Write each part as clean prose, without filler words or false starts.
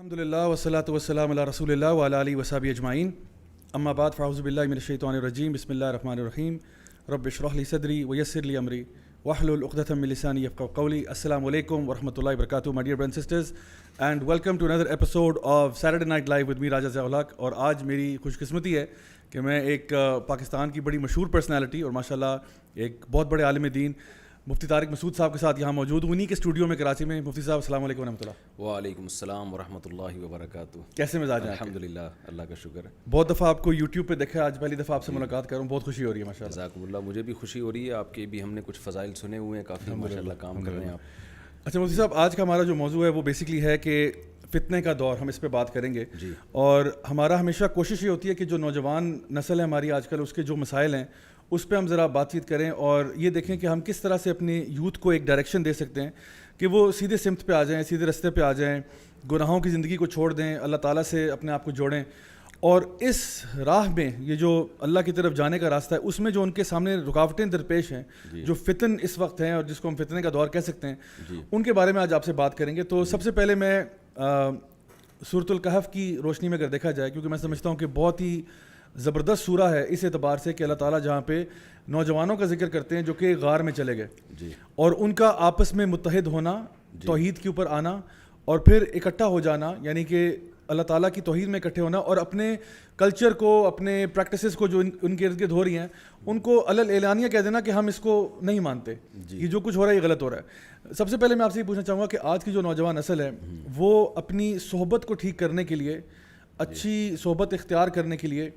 الحمدللہ والصلاۃ والسلام علی رسول اللہ وعلی آلہ وصحبہ اجمعین، اما بعد فاعوذ باللہ من الشیطان الرجیم، بسم اللہ الرحمن الرحیم، رب اشرح لی صدری ویسر لی امری واحلل عقدۃ من لسانی یفقہوا قولی۔ السلام علیکم ورحمۃ اللہ وبرکاتہ، my dear brothers and sisters, and welcome to another episode of Saturday night live with me Raja Zia ul-Haq. اور آج میری خوش قسمتی ہے کہ میں ایک پاکستان کی بڑی مشہور پرسنالٹی اور ماشاء اللہ ایک بہت بڑے عالم دین مفتی طارق مسعود صاحب کے ساتھ یہاں موجود ہوں، انہیں کے اسٹوڈیو میں کراچی میں۔ مفتی صاحب السلام علیکم ورحمۃ اللہ۔ وعلیکم السلام ورحمۃ اللہ وبرکاتہ۔ کیسے مزاج ہیں؟ الحمدللہ، اللہ کا شکر ہے۔ بہت دفعہ آپ کو یوٹیوب پہ دیکھا ہے، آج پہلی دفعہ آپ سے ملاقات کر رہا ہوں، بہت خوشی ہو رہی ہے ماشاء اللہ۔ جزاکم اللہ، مجھے بھی خوشی ہو رہی ہے، آپ کے بھی ہم نے کچھ فضائل سنے ہوئے ہیں، کافی ماشاء اللہ کام کر رہے ہیں آپ۔ اچھا مفتی صاحب، آج کا ہمارا جو موضوع ہے وہ بیسکلی ہے کہ فتنے کا دور، ہم اس پہ بات کریں گے جی۔ اور ہمارا ہمیشہ کوشش یہ ہوتی ہے کہ جو نوجوان نسل ہے ہماری آج کل، اس کے جو مسائل ہیں اس پہ ہم ذرا بات چیت کریں اور یہ دیکھیں کہ ہم کس طرح سے اپنی یوتھ کو ایک ڈائریکشن دے سکتے ہیں کہ وہ سیدھے سمت پہ آ جائیں، سیدھے رستے پہ آ جائیں، گناہوں کی زندگی کو چھوڑ دیں، اللہ تعالیٰ سے اپنے آپ کو جوڑیں۔ اور اس راہ میں یہ جو اللہ کی طرف جانے کا راستہ ہے، اس میں جو ان کے سامنے رکاوٹیں درپیش ہیں، جو فتن اس وقت ہیں اور جس کو ہم فتنے کا دور کہہ سکتے ہیں، ان کے بارے میں آج آپ سے بات کریں گے۔ تو سب سے پہلے میں سورۃ الکہف کی روشنی میں اگر دیکھا جائے، کیونکہ میں سمجھتا ہوں کہ بہت ہی زبردست سورہ ہے اس اعتبار سے کہ اللہ تعالیٰ جہاں پہ نوجوانوں کا ذکر کرتے ہیں جو کہ غار میں چلے گئے اور ان کا آپس میں متحد ہونا، توحید کے اوپر آنا اور پھر اکٹھا ہو جانا، یعنی کہ اللہ تعالیٰ کی توحید میں اکٹھے ہونا اور اپنے کلچر کو، اپنے پریکٹسز کو جو ان کے ارد گرد ہو رہی ہیں ان کو علل اعلانیہ کہہ دینا کہ ہم اس کو نہیں مانتے، یہ جو کچھ ہو رہا ہے یہ غلط ہو رہا ہے۔ سب سے پہلے میں آپ سے یہ پوچھنا چاہوں گا کہ آج کی جو نوجوان نسل ہے وہ اپنی صحبت کو ٹھیک کرنے کے لیے، اچھی صحبت اختیار کرنے کے لیے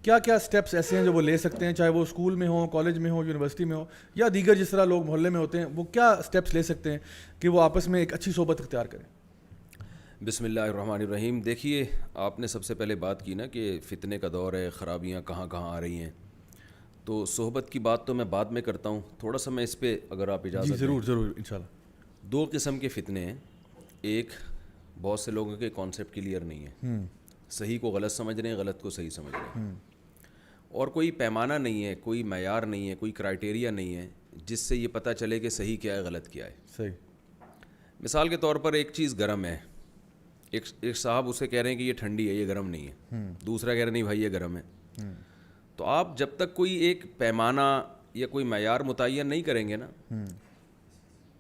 کیا کیا سٹیپس ایسے ہیں جو وہ لے سکتے ہیں، چاہے وہ اسکول میں ہوں، کالج میں ہوں، یونیورسٹی میں ہوں یا دیگر جس طرح لوگ محلے میں ہوتے ہیں، وہ کیا سٹیپس لے سکتے ہیں کہ وہ آپس میں ایک اچھی صحبت اختیار کریں؟ بسم اللہ الرحمن الرحیم۔ دیکھیے، آپ نے سب سے پہلے بات کی نا کہ فتنے کا دور ہے، خرابیاں کہاں کہاں آ رہی ہیں، تو صحبت کی بات تو میں بعد میں کرتا ہوں، تھوڑا سا میں اس پہ اگر آپ اجازت دیں۔ ضرور ضرور انشاءاللہ۔ دو قسم کے فتنے ہیں، ایک بہت سے لوگوں کے کانسیپٹ کلیئر نہیں ہے، صحیح کو غلط سمجھ رہے ہیں، غلط کو صحیح سمجھ رہے ہیں، اور کوئی پیمانہ نہیں ہے، کوئی معیار نہیں ہے، کوئی کرائٹیریا نہیں ہے جس سے یہ پتہ چلے کہ صحیح کیا ہے غلط کیا ہے۔ صحیح۔ مثال کے طور پر ایک چیز گرم ہے، ایک صاحب اسے کہہ رہے ہیں کہ یہ ٹھنڈی ہے، یہ گرم نہیں ہے، دوسرا کہہ رہے نہیں بھائی یہ گرم ہے۔ تو آپ جب تک کوئی ایک پیمانہ یا کوئی معیار متعین نہیں کریں گے نا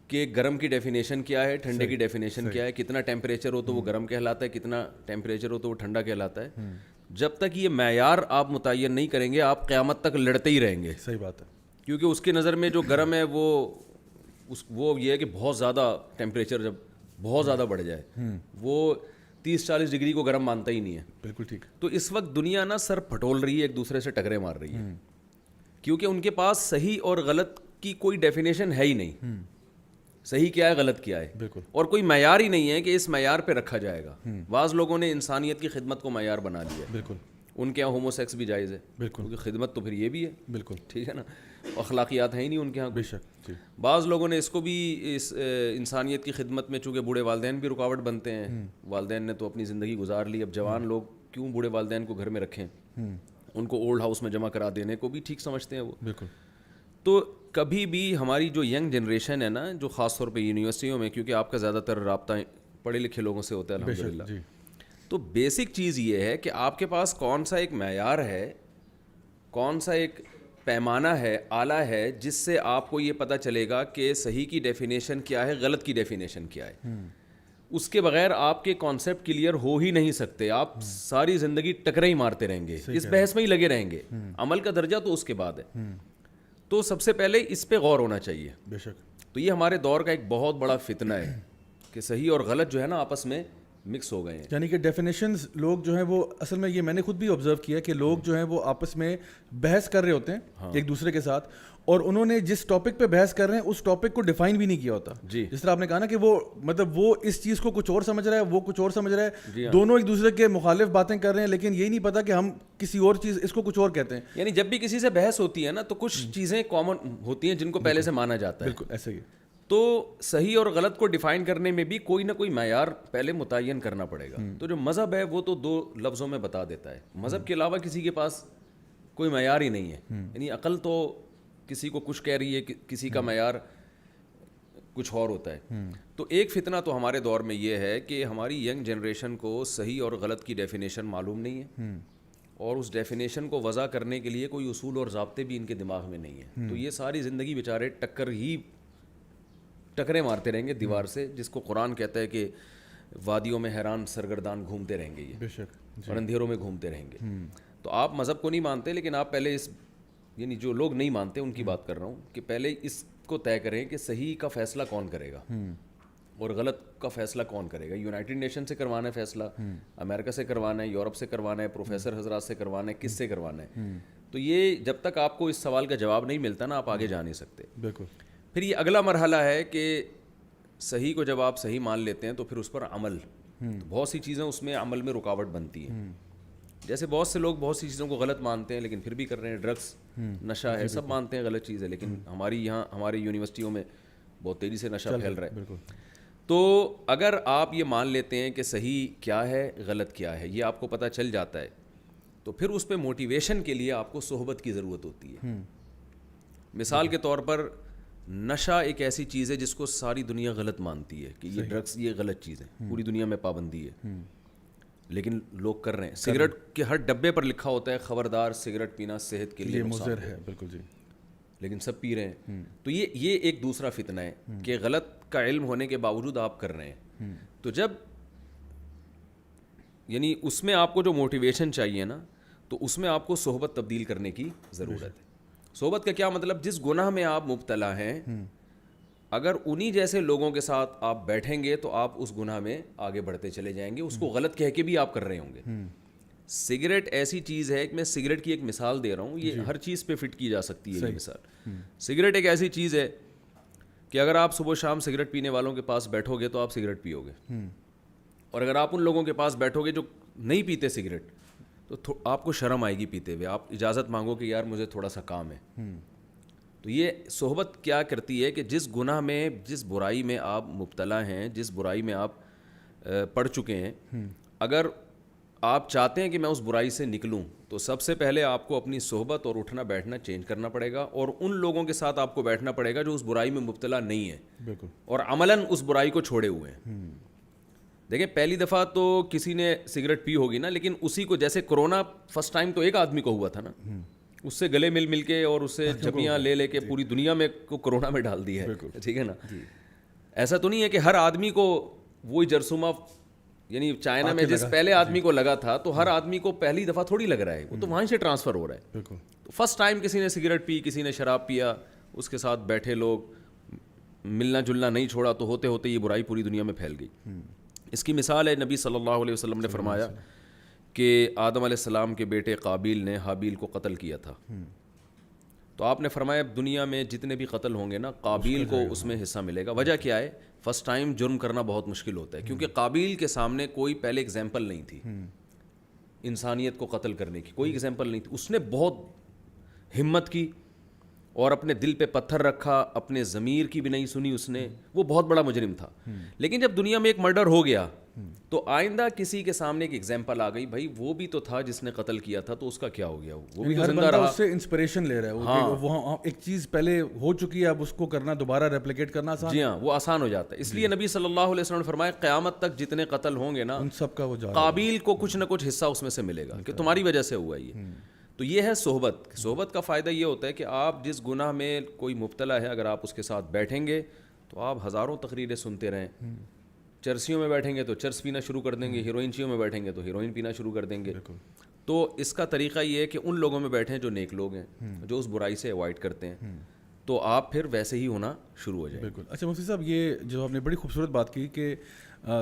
کہ گرم کی ڈیفینیشن کیا ہے، ٹھنڈے کی ڈیفینیشن کیا ہے، کتنا ٹیمپریچر ہو تو وہ گرم کہلاتا ہے، کتنا ٹیمپریچر ہو تو وہ ٹھنڈا کہلاتا ہے، جب تک یہ معیار آپ متعین نہیں کریں گے آپ قیامت تک لڑتے ہی رہیں گے۔ صحیح بات ہے، کیونکہ اس کی نظر میں جو گرم ہے وہ یہ ہے کہ بہت زیادہ ٹیمپریچر جب بہت زیادہ بڑھ جائے، وہ 30-40 ڈگری کو گرم مانتا ہی نہیں ہے۔ بالکل ٹھیک۔ تو اس وقت دنیا نا سر پھٹول رہی ہے، ایک دوسرے سے ٹکرے مار رہی ہے، کیونکہ ان کے پاس صحیح اور غلط کی کوئی ڈیفینیشن ہے ہی نہیں، صحیح کیا ہے غلط کیا ہے، بالکل، اور کوئی معیار ہی نہیں ہے کہ اس معیار پہ رکھا جائے گا۔ بعض لوگوں نے انسانیت کی خدمت کو معیار بنا لیا ہے، بالکل، ان کے یہاں ہومو سیکس بھی جائز ہے، بالکل، کیونکہ خدمت تو پھر یہ بھی ہے، بالکل ٹھیک ہے نا، اخلاقیات ہیں ہی نہیں ان کے یہاں۔ بے شک جی۔ بعض لوگوں نے اس کو بھی اس انسانیت کی خدمت میں، چونکہ بوڑھے والدین بھی رکاوٹ بنتے ہیں، والدین نے تو اپنی زندگی گزار لی، اب جوان لوگ کیوں بوڑھے والدین کو گھر میں رکھیں، ان کو اولڈ ہاؤس میں جمع کرا دینے کو بھی ٹھیک سمجھتے ہیں وہ۔ بالکل۔ تو کبھی بھی ہماری جو ینگ جنریشن ہے نا، جو خاص طور پہ یونیورسٹیوں میں، کیونکہ آپ کا زیادہ تر رابطہ پڑھے لکھے لوگوں سے ہوتا ہے الحمدللہ، تو بیسک چیز یہ ہے کہ آپ کے پاس کون سا ایک معیار ہے، کون سا ایک پیمانہ ہے، آلہ ہے، جس سے آپ کو یہ پتہ چلے گا کہ صحیح کی ڈیفینیشن کیا ہے، غلط کی ڈیفینیشن کیا ہے۔ اس کے بغیر آپ کے کانسیپٹ کلیئر ہو ہی نہیں سکتے، آپ ساری زندگی ٹکرے ہی مارتے رہیں گے، اس بحث میں ہی لگے رہیں گے، عمل کا درجہ تو اس کے بعد ہے۔ تو سب سے پہلے اس پہ غور ہونا چاہیے۔ بے شک۔ تو یہ ہمارے دور کا ایک بہت بڑا فتنہ ہے کہ صحیح اور غلط جو ہے نا آپس میں مکس ہو گئے ہیں، یعنی کہ ڈیفینیشنز لوگ جو ہیں وہ اصل میں، یہ میں نے خود بھی آبزرو کیا کہ لوگ جو ہیں وہ آپس میں بحث کر رہے ہوتے ہیں ایک دوسرے کے ساتھ، اور انہوں نے جس ٹاپک پہ بحث کر رہے ہیں اس ٹاپک کو ڈیفائن بھی نہیں کیا ہوتا۔ جی، جس طرح آپ نے کہا نا کہ وہ مطلب وہ اس چیز کو کچھ اور سمجھ رہا ہے، وہ کچھ اور سمجھ رہا ہے، دونوں ایک دوسرے کے مخالف باتیں کر رہے ہیں، لیکن یہی نہیں پتا کہ ہم کسی اور چیز اس کو کچھ اور کہتے ہیں۔ یعنی جب بھی کسی سے بحث ہوتی ہے نا تو کچھ چیزیں کامن ہوتی ہیں جن کو پہلے سے مانا جاتا ہے۔ بالکل ایسے ہی۔ تو صحیح اور غلط کو ڈیفائن کرنے میں بھی کوئی نہ کوئی معیار پہلے متعین کرنا پڑے گا۔ تو جو مذہب ہے وہ تو دو لفظوں میں بتا دیتا ہے، مذہب کے علاوہ کسی کے پاس کوئی معیار ہی نہیں ہے، یعنی عقل تو کسی کو کچھ کہہ رہی ہے، کسی کا معیار کچھ اور ہوتا ہے۔ تو ایک فتنہ تو ہمارے دور میں یہ ہے کہ ہماری ینگ جنریشن کو صحیح اور غلط کی ڈیفینیشن معلوم نہیں ہے، اور اس ڈیفینیشن کو وضع کرنے کے لیے کوئی اصول اور ضابطے بھی ان کے دماغ میں نہیں ہیں. تو یہ ساری زندگی بیچارے ٹکریں مارتے رہیں گے دیوار سے، جس کو قرآن کہتا ہے کہ وادیوں میں حیران سرگردان گھومتے رہیں گے، یہ اور اندھیروں میں گھومتے رہیں گے. تو آپ مذہب کو نہیں مانتے، لیکن آپ پہلے یعنی جو لوگ نہیں مانتے ان کی بات کر رہا ہوں کہ پہلے اس کو طے کریں کہ صحیح کا فیصلہ کون کرے گا اور غلط کا فیصلہ کون کرے گا. یونائٹڈ نیشن سے کروانا ہے فیصلہ، امریکہ سے کروانا ہے، یورپ سے کروانا ہے، پروفیسر حضرات سے کروانا ہے، کس سے کروانا ہے. تو یہ جب تک آپ کو اس سوال کا جواب نہیں ملتا نا، آپ آگے جا نہیں سکتے. بالکل. پھر یہ اگلا مرحلہ ہے کہ صحیح کو جب آپ صحیح مان لیتے ہیں تو پھر اس پر عمل، تو بہت سی چیزیں اس میں عمل میں رکاوٹ بنتی ہیں. جیسے بہت سے لوگ بہت سی چیزوں کو غلط مانتے ہیں لیکن پھر بھی کر رہے ہیں. ڈرگس، نشہ ہے، سب مانتے ہیں غلط چیز ہے، لیکن ہماری یہاں ہماری یونیورسٹیوں میں بہت تیزی سے نشہ پھیل رہا ہے. تو اگر آپ یہ مان لیتے ہیں کہ صحیح کیا ہے غلط کیا ہے، یہ آپ کو پتہ چل جاتا ہے، تو پھر اس پہ موٹیویشن کے لیے آپ کو صحبت کی ضرورت ہوتی ہے. مثال کے طور پر نشہ ایک ایسی چیز ہے جس کو ساری دنیا غلط مانتی ہے کہ یہ ڈرگس یہ غلط چیز ہے، پوری دنیا میں پابندی ہے، لیکن لوگ کر رہے ہیں. سگریٹ کے ہر ڈبے پر لکھا ہوتا ہے خبردار سگریٹ پینا صحت کے لیے مضر ہے. بالکل جی. لیکن سب پی رہے ہیں. تو یہ ایک دوسرا فتنہ ہے کہ غلط کا علم ہونے کے باوجود آپ کر رہے ہیں. تو جب یعنی اس میں آپ کو جو موٹیویشن چاہیے نا، تو اس میں آپ کو صحبت تبدیل کرنے کی ضرورت ہے. صحبت کا کیا مطلب؟ جس گناہ میں آپ مبتلا ہیں، اگر انہی جیسے لوگوں کے ساتھ آپ بیٹھیں گے تو آپ اس گناہ میں آگے بڑھتے چلے جائیں گے. اس کو غلط کہہ کے بھی آپ کر رہے ہوں گے. سگریٹ ایسی چیز ہے کہ میں سگریٹ کی ایک مثال دے رہا ہوں، یہ ہر چیز پہ فٹ کی جا سکتی ہے یہ مثال. سگریٹ ایک ایسی چیز ہے کہ اگر آپ صبح شام سگریٹ پینے والوں کے پاس بیٹھو گے تو آپ سگریٹ پیو گے، اور اگر آپ ان لوگوں کے پاس بیٹھو گے جو نہیں پیتے سگریٹ تو آپ کو شرم آئے گی پیتے ہوئے. آپ اجازت مانگو کہ یار مجھے تھوڑا سا کام ہے. تو یہ صحبت کیا کرتی ہے کہ جس گناہ میں، جس برائی میں آپ مبتلا ہیں، جس برائی میں آپ پڑ چکے ہیں، اگر آپ چاہتے ہیں کہ میں اس برائی سے نکلوں تو سب سے پہلے آپ کو اپنی صحبت اور اٹھنا بیٹھنا چینج کرنا پڑے گا، اور ان لوگوں کے ساتھ آپ کو بیٹھنا پڑے گا جو اس برائی میں مبتلا نہیں ہے. بالکل. اور عملاً اس برائی کو چھوڑے ہوئے ہیں. دیکھیں پہلی دفعہ تو کسی نے سگریٹ پی ہوگی نا، لیکن اسی کو جیسے کرونا فرسٹ ٹائم تو ایک آدمی کو ہوا تھا نا، اس سے گلے مل کے اور اس سے جبیاں لے کے پوری دنیا میں کو کرونا میں ڈال دی ہے. ٹھیک ہے نا. ایسا تو نہیں ہے کہ ہر آدمی کو وہی جرثومہ، یعنی چائنا میں جس پہلے آدمی کو لگا تھا تو ہر آدمی کو پہلی دفعہ تھوڑی لگ رہا ہے، وہ تو وہیں سے ٹرانسفر ہو رہا ہے. تو فرسٹ ٹائم کسی نے سگریٹ پی، کسی نے شراب پیا، اس کے ساتھ بیٹھے لوگ، ملنا جلنا نہیں چھوڑا، تو ہوتے ہوتے یہ برائی پوری دنیا میں پھیل گئی. اس کی مثال ہے نبی صلی اللہ علیہ وسلم نے فرمایا کہ آدم علیہ السلام کے بیٹے قابیل نے حابیل کو قتل کیا تھا. تو آپ نے فرمایا دنیا میں جتنے بھی قتل ہوں گے نا، قابیل کو اس میں حصہ ملے گا. وجہ کیا ہے؟ فرسٹ ٹائم جرم کرنا بہت مشکل ہوتا ہے، کیونکہ قابیل کے سامنے کوئی پہلے ایگزامپل نہیں تھی انسانیت کو قتل کرنے کی، کوئی ایگزامپل نہیں تھی. اس نے بہت ہمت کی اور اپنے دل پہ پتھر رکھا، اپنے ضمیر کی بھی نہیں سنی اس نے. وہ بہت بڑا مجرم تھا. لیکن جب دنیا میں ایک مرڈر ہو گیا تو آئندہ کسی کے سامنے ایک ایگزامپل آ گئی، بھائی وہ بھی تو تھا جس نے قتل کیا تھا، تو اس کا کیا ہو گیا؟ وہ بھی تو زندہ رہا. اس سے انسپریشن لے رہا ہے. وہ ایک چیز پہلے ہو چکی ہے، اب اس کو کرنا، دوبارہ ریپلیکیٹ کرنا آسان. جی ہاں، وہ آسان ہو جاتا ہے. اس لیے نبی صلی اللہ علیہ وسلم نے فرمایا قیامت تک جتنے قتل ہوں گے نا، ان سب کا وہ قابیل کو کچھ نہ کچھ حصہ اس میں سے ملے گا کہ تمہاری وجہ سے ہوا یہ. تو یہ ہے صحبت. صحبت کا فائدہ یہ ہوتا ہے کہ آپ جس گناہ میں کوئی مبتلا ہے، اگر آپ اس کے ساتھ بیٹھیں گے تو آپ ہزاروں تقریریں سنتے رہیں. چرسیوں میں بیٹھیں گے تو چرس پینا شروع کر دیں گے، ہیروئنچیوں میں بیٹھیں گے تو ہیروئن پینا شروع کر دیں گے. تو اس کا طریقہ یہ ہے کہ ان لوگوں میں بیٹھیں جو نیک لوگ ہیں، جو اس برائی سے اوائڈ کرتے ہیں، تو آپ پھر ویسے ہی ہونا شروع ہو جائیں. بالکل. اچھا مفتی صاحب، یہ جو آپ نے بڑی خوبصورت بات کی کہ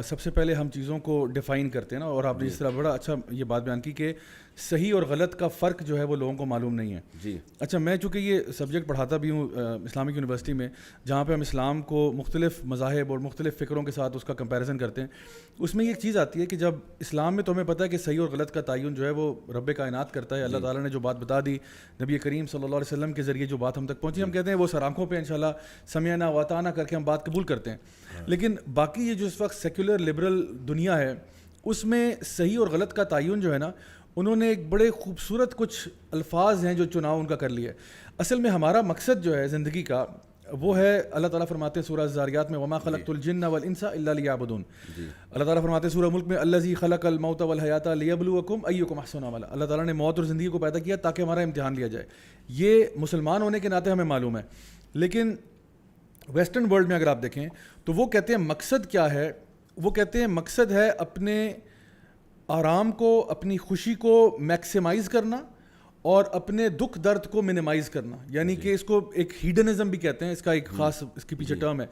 سب سے پہلے ہم چیزوں کو ڈیفائن کرتے ہیں نا، اور آپ نے اس طرح بڑا اچھا یہ بات بیان کی کہ صحیح اور غلط کا فرق جو ہے وہ لوگوں کو معلوم نہیں ہے. جی. اچھا، میں چونکہ یہ سبجیکٹ پڑھاتا بھی ہوں اسلامک یونیورسٹی میں، جہاں پہ ہم اسلام کو مختلف مذاہب اور مختلف فکروں کے ساتھ اس کا کمپیریزن کرتے ہیں، اس میں یہ ایک چیز آتی ہے کہ جب اسلام میں تو ہمیں پتہ ہے کہ صحیح اور غلط کا تعین جو ہے وہ رب کائنات کرتا ہے. اللہ تعالیٰ نے جو بات بتا دی، نبی کریم صلی اللہ علیہ وسلم کے ذریعے جو بات ہم تک پہنچی، ہم کہتے ہیں وہ سر آنکھوں پہ انشاءاللہ سمعنا واطعنا کر کے ہم بات قبول کرتے ہیں. لیکن باقی یہ جو اس وقت سیکولر لبرل دنیا ہے، اس میں صحیح اور غلط کا تعین جو ہے نا، انہوں نے ایک بڑے خوبصورت کچھ الفاظ ہیں جو چناؤ ان کا کر لیا ہے. اصل میں ہمارا مقصد جو ہے زندگی کا، وہ ہے اللہ تعالیٰ فرماتے ہیں سورہ الذاریات میں وما خلقت الجن والانس الا لیعبدون. اللہ تعالیٰ فرماتے ہیں سورہ ملک میں الذی خلق الموت والحیات لیبلوکم ایکم احسن عملا. اللہ تعالیٰ نے موت اور زندگی کو پیدا کیا تاکہ ہمارا امتحان لیا جائے. یہ مسلمان ہونے کے ناطے ہمیں معلوم ہے. لیکن ویسٹرن ورلڈ میں اگر آپ دیکھیں تو وہ کہتے ہیں مقصد کیا ہے؟ وہ کہتے ہیں مقصد ہے اپنے آرام کو, اپنی خوشی کو میکسیمائز کرنا اور اپنے دکھ درد کو منیمائز کرنا. یعنی کہ اس کو ایک ہیڈنزم بھی کہتے ہیں, اس کا ایک خاص اس کے پیچھے ٹرم ہے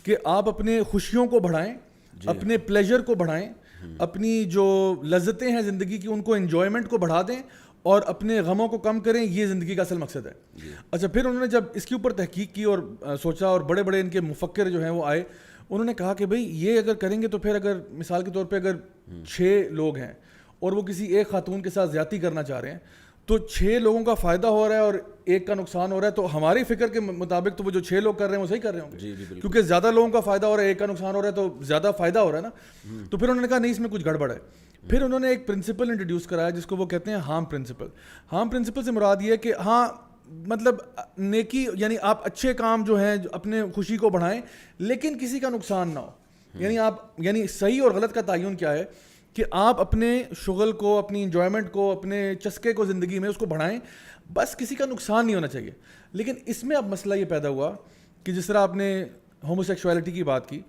کہ آپ اپنے خوشیوں کو بڑھائیں, اپنے پلیجر کو بڑھائیں, اپنی جو لذتیں ہیں زندگی کی ان کو انجوائمنٹ کو بڑھا دیں اور اپنے غموں کو کم کریں. یہ زندگی کا اصل مقصد ہے. اچھا, پھر انہوں نے جب اس کے اوپر تحقیق کی اور سوچا اور بڑے بڑے ان کے مفکر جو ہیں وہ آئے, انہوں نے کہا کہ بھئی یہ اگر کریں گے تو پھر اگر مثال کے طور پہ اگر 6 لوگ ہیں اور وہ کسی ایک خاتون کے ساتھ زیادتی کرنا چاہ رہے ہیں تو 6 لوگوں کا فائدہ ہو رہا ہے اور ایک کا نقصان ہو رہا ہے, تو ہماری فکر کے مطابق تو وہ جو 6 لوگ کر رہے ہیں وہ صحیح کر رہے ہوں گے, کیونکہ زیادہ لوگوں کا فائدہ ہو رہا ہے, ایک کا نقصان ہو رہا ہے تو زیادہ فائدہ ہو رہا ہے نا. تو پھر انہوں نے کہا نہیں, اس میں کچھ گڑبڑ ہے. پھر انہوں نے ایک پرنسپل انٹروڈیوس کرایا جس کو وہ کہتے ہیں ہارم پرنسپل. ہارم پرنسپل سے مراد یہ ہے کہ ہاں مطلب نیکی یعنی آپ اچھے کام جو ہیں اپنے خوشی کو بڑھائیں لیکن کسی کا نقصان نہ ہو. یعنی صحیح اور غلط کا تعین کیا ہے کہ آپ اپنے شغل کو, اپنی انجوائمنٹ کو, اپنے چسکے کو زندگی میں اس کو بڑھائیں, بس کسی کا نقصان نہیں ہونا چاہیے. لیکن اس میں اب مسئلہ یہ پیدا ہوا کہ جس طرح آپ نے ہومو سیکشوالٹی کی بات کی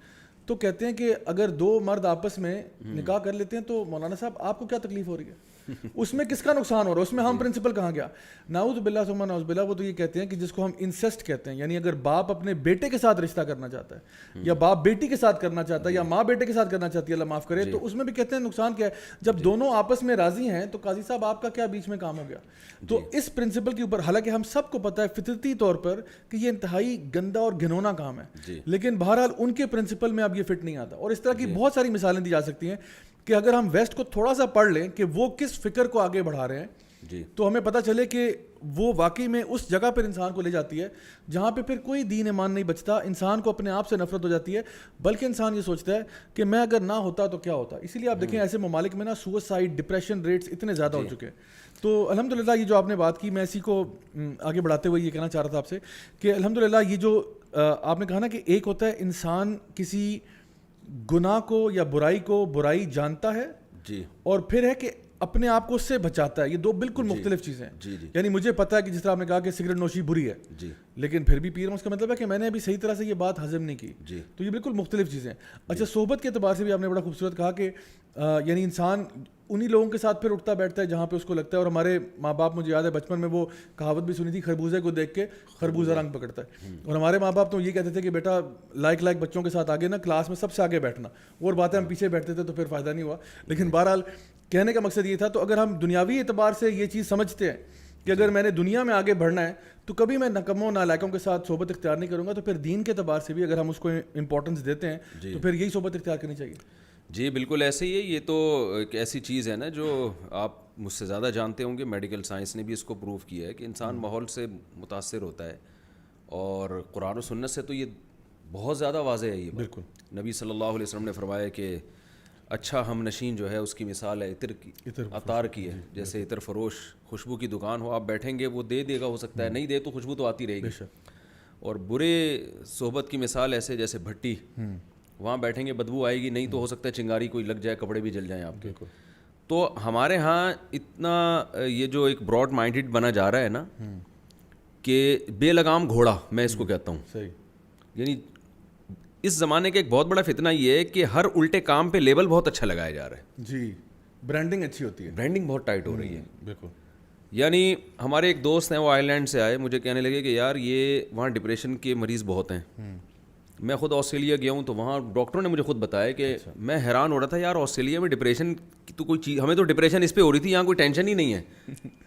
تو کہتے ہیں کہ اگر 2 مرد آپس میں نکاح کر لیتے ہیں تو مولانا صاحب آپ کو کیا تکلیف ہو رہی ہے, اس میں کس کا نقصان ہو رہا ہے, اس میں ہم پرنسپل کہاں گیا؟ نعوذ باللہ ثم نعوذ باللہ. وہ تو یہ کہتے ہیں کہ جس کو ہم انسیسٹ کہتے ہیں, یعنی اگر باپ اپنے بیٹے کے ساتھ رشتہ کرنا چاہتا ہے یا باپ بیٹی کے ساتھ کرنا چاہتا ہے یا ماں بیٹے کے ساتھ کرنا چاہتی ہے, اللہ معاف کرے, تو اس میں بھی کہتے ہیں نقصان کیا ہے. جب دونوں آپس میں راضی ہیں تو قاضی صاحب آپ کا کیا بیچ میں کام ہو گیا؟ تو اس پرنسپل کے اوپر, حالانکہ ہم سب کو پتہ ہے فطرتی طور پر کہ یہ انتہائی گندا اور گھنونا کام ہے, لیکن بہرحال ان کے پرنسپل میں اب یہ فٹ نہیں آتا. اور اس طرح کی بہت ساری مثالیں دی جا سکتی ہیں کہ اگر ہم ویسٹ کو تھوڑا سا پڑھ لیں کہ وہ کس فکر کو آگے بڑھا رہے ہیں تو ہمیں پتہ چلے کہ وہ واقعی میں اس جگہ پر انسان کو لے جاتی ہے جہاں پہ پھر کوئی دین ایمان نہیں بچتا, انسان کو اپنے آپ سے نفرت ہو جاتی ہے, بلکہ انسان یہ سوچتا ہے کہ میں اگر نہ ہوتا تو کیا ہوتا. اسی لیے آپ دیکھیں ایسے ممالک میں نا سوسائڈ, ڈپریشن ریٹس اتنے زیادہ ہو چکے ہیں. تو الحمدللہ یہ جو آپ نے بات کی, میں اسی کو آگے بڑھاتے ہوئے یہ کہنا چاہ رہا تھا آپ سے کہ الحمدللہ یہ جو آپ نے کہا نا کہ ایک ہوتا ہے انسان کسی گناہ کو یا برائی کو برائی جانتا ہے اور پھر ہے کہ اپنے آپ کو اس سے بچاتا ہے. یہ 2 بالکل مختلف چیزیں ہیں. یعنی مجھے پتا ہے کہ جس طرح آپ نے کہا کہ سگریٹ نوشی بری ہے لیکن پھر بھی پی رہا ہوں, اس کا مطلب ہے کہ میں نے ابھی صحیح طرح سے یہ بات ہضم نہیں کی. تو یہ بالکل مختلف چیزیں ہیں. اچھا, صحبت کے اعتبار سے بھی آپ نے بڑا خوبصورت کہا کہ یعنی انسان انہی لوگوں کے ساتھ پھر اٹھتا بیٹھتا ہے جہاں پہ اس کو لگتا ہے. اور ہمارے ماں باپ, مجھے یاد ہے بچپن میں وہ کہاوت بھی سنی تھی, خربوزے کو دیکھ کے خربوزہ رنگ پکڑتا ہے. اور ہمارے ماں باپ تو یہ کہتے تھے کہ بیٹا لائک بچوں کے ساتھ آگے نا کلاس میں سب سے آگے بیٹھنا. اور بات ہے ہم پیچھے بیٹھتے تھے تو پھر فائدہ نہیں ہوا. لیکن بہرحال کہنے کا مقصد یہ تھا. تو اگر ہم دنیاوی اعتبار سے یہ چیز سمجھتے ہیں کہ اگر میں نے دنیا میں آگے بڑھنا ہے تو کبھی میں نکموں نالائقوں کے ساتھ صحبت اختیار نہیں کروں گا, تو پھر دین کے اعتبار سے بھی اگر ہم اس کو امپورٹنس دیتے ہیں تو پھر یہی صحبت اختیار کرنی چاہیے. جی بالکل ایسے ہی ہے. یہ تو ایک ایسی چیز ہے نا جو آپ مجھ سے زیادہ جانتے ہوں گے, میڈیکل سائنس نے بھی اس کو پروو کیا ہے کہ انسان ماحول سے متاثر ہوتا ہے, اور قرآن و سنت سے تو یہ بہت زیادہ واضح ہے. یہ بالکل نبی صلی اللہ علیہ وسلم نے فرمایا کہ اچھا ہم نشین جو ہے اس کی مثال ہے عطر کی, عطار کی ہے. جیسے عطر فروش خوشبو کی دکان ہو, آپ بیٹھیں گے وہ دے دے گا, ہو سکتا ہے نہیں دے تو خوشبو تو آتی رہے گی. اور برے صحبت کی مثال ایسے جیسے بھٹی, وہاں بیٹھیں گے بدبو آئے گی, نہیں تو ہو سکتا ہے چنگاری کوئی لگ جائے, کپڑے بھی جل جائیں آپ کے. تو ہمارے ہاں اتنا یہ جو ایک براڈ مائنڈڈ بنا جا رہا ہے نا کہ بے لگام گھوڑا میں اس کو کہتا ہوں. یعنی اس زمانے کا ایک بہت بڑا فتنہ یہ ہے کہ ہر الٹے کام پہ لیبل بہت اچھا لگایا جا رہا ہے. جی, برانڈنگ اچھی ہوتی ہے, برانڈنگ بہت ٹائٹ ہو رہی ہے. بالکل. یعنی ہمارے ایک دوست ہیں, وہ آئرلینڈ سے آئے, مجھے کہنے لگے کہ یار یہ وہاں ڈپریشن کے مریض بہت ہیں. میں خود آسٹریلیا گیا ہوں تو وہاں ڈاکٹروں نے مجھے خود بتایا کہ میں حیران ہو رہا تھا یار آسٹریلیا میں ڈپریشن کی تو کوئی چیز, ہمیں تو ڈپریشن اس پہ ہو رہی تھی, یہاں کوئی ٹینشن ہی نہیں ہے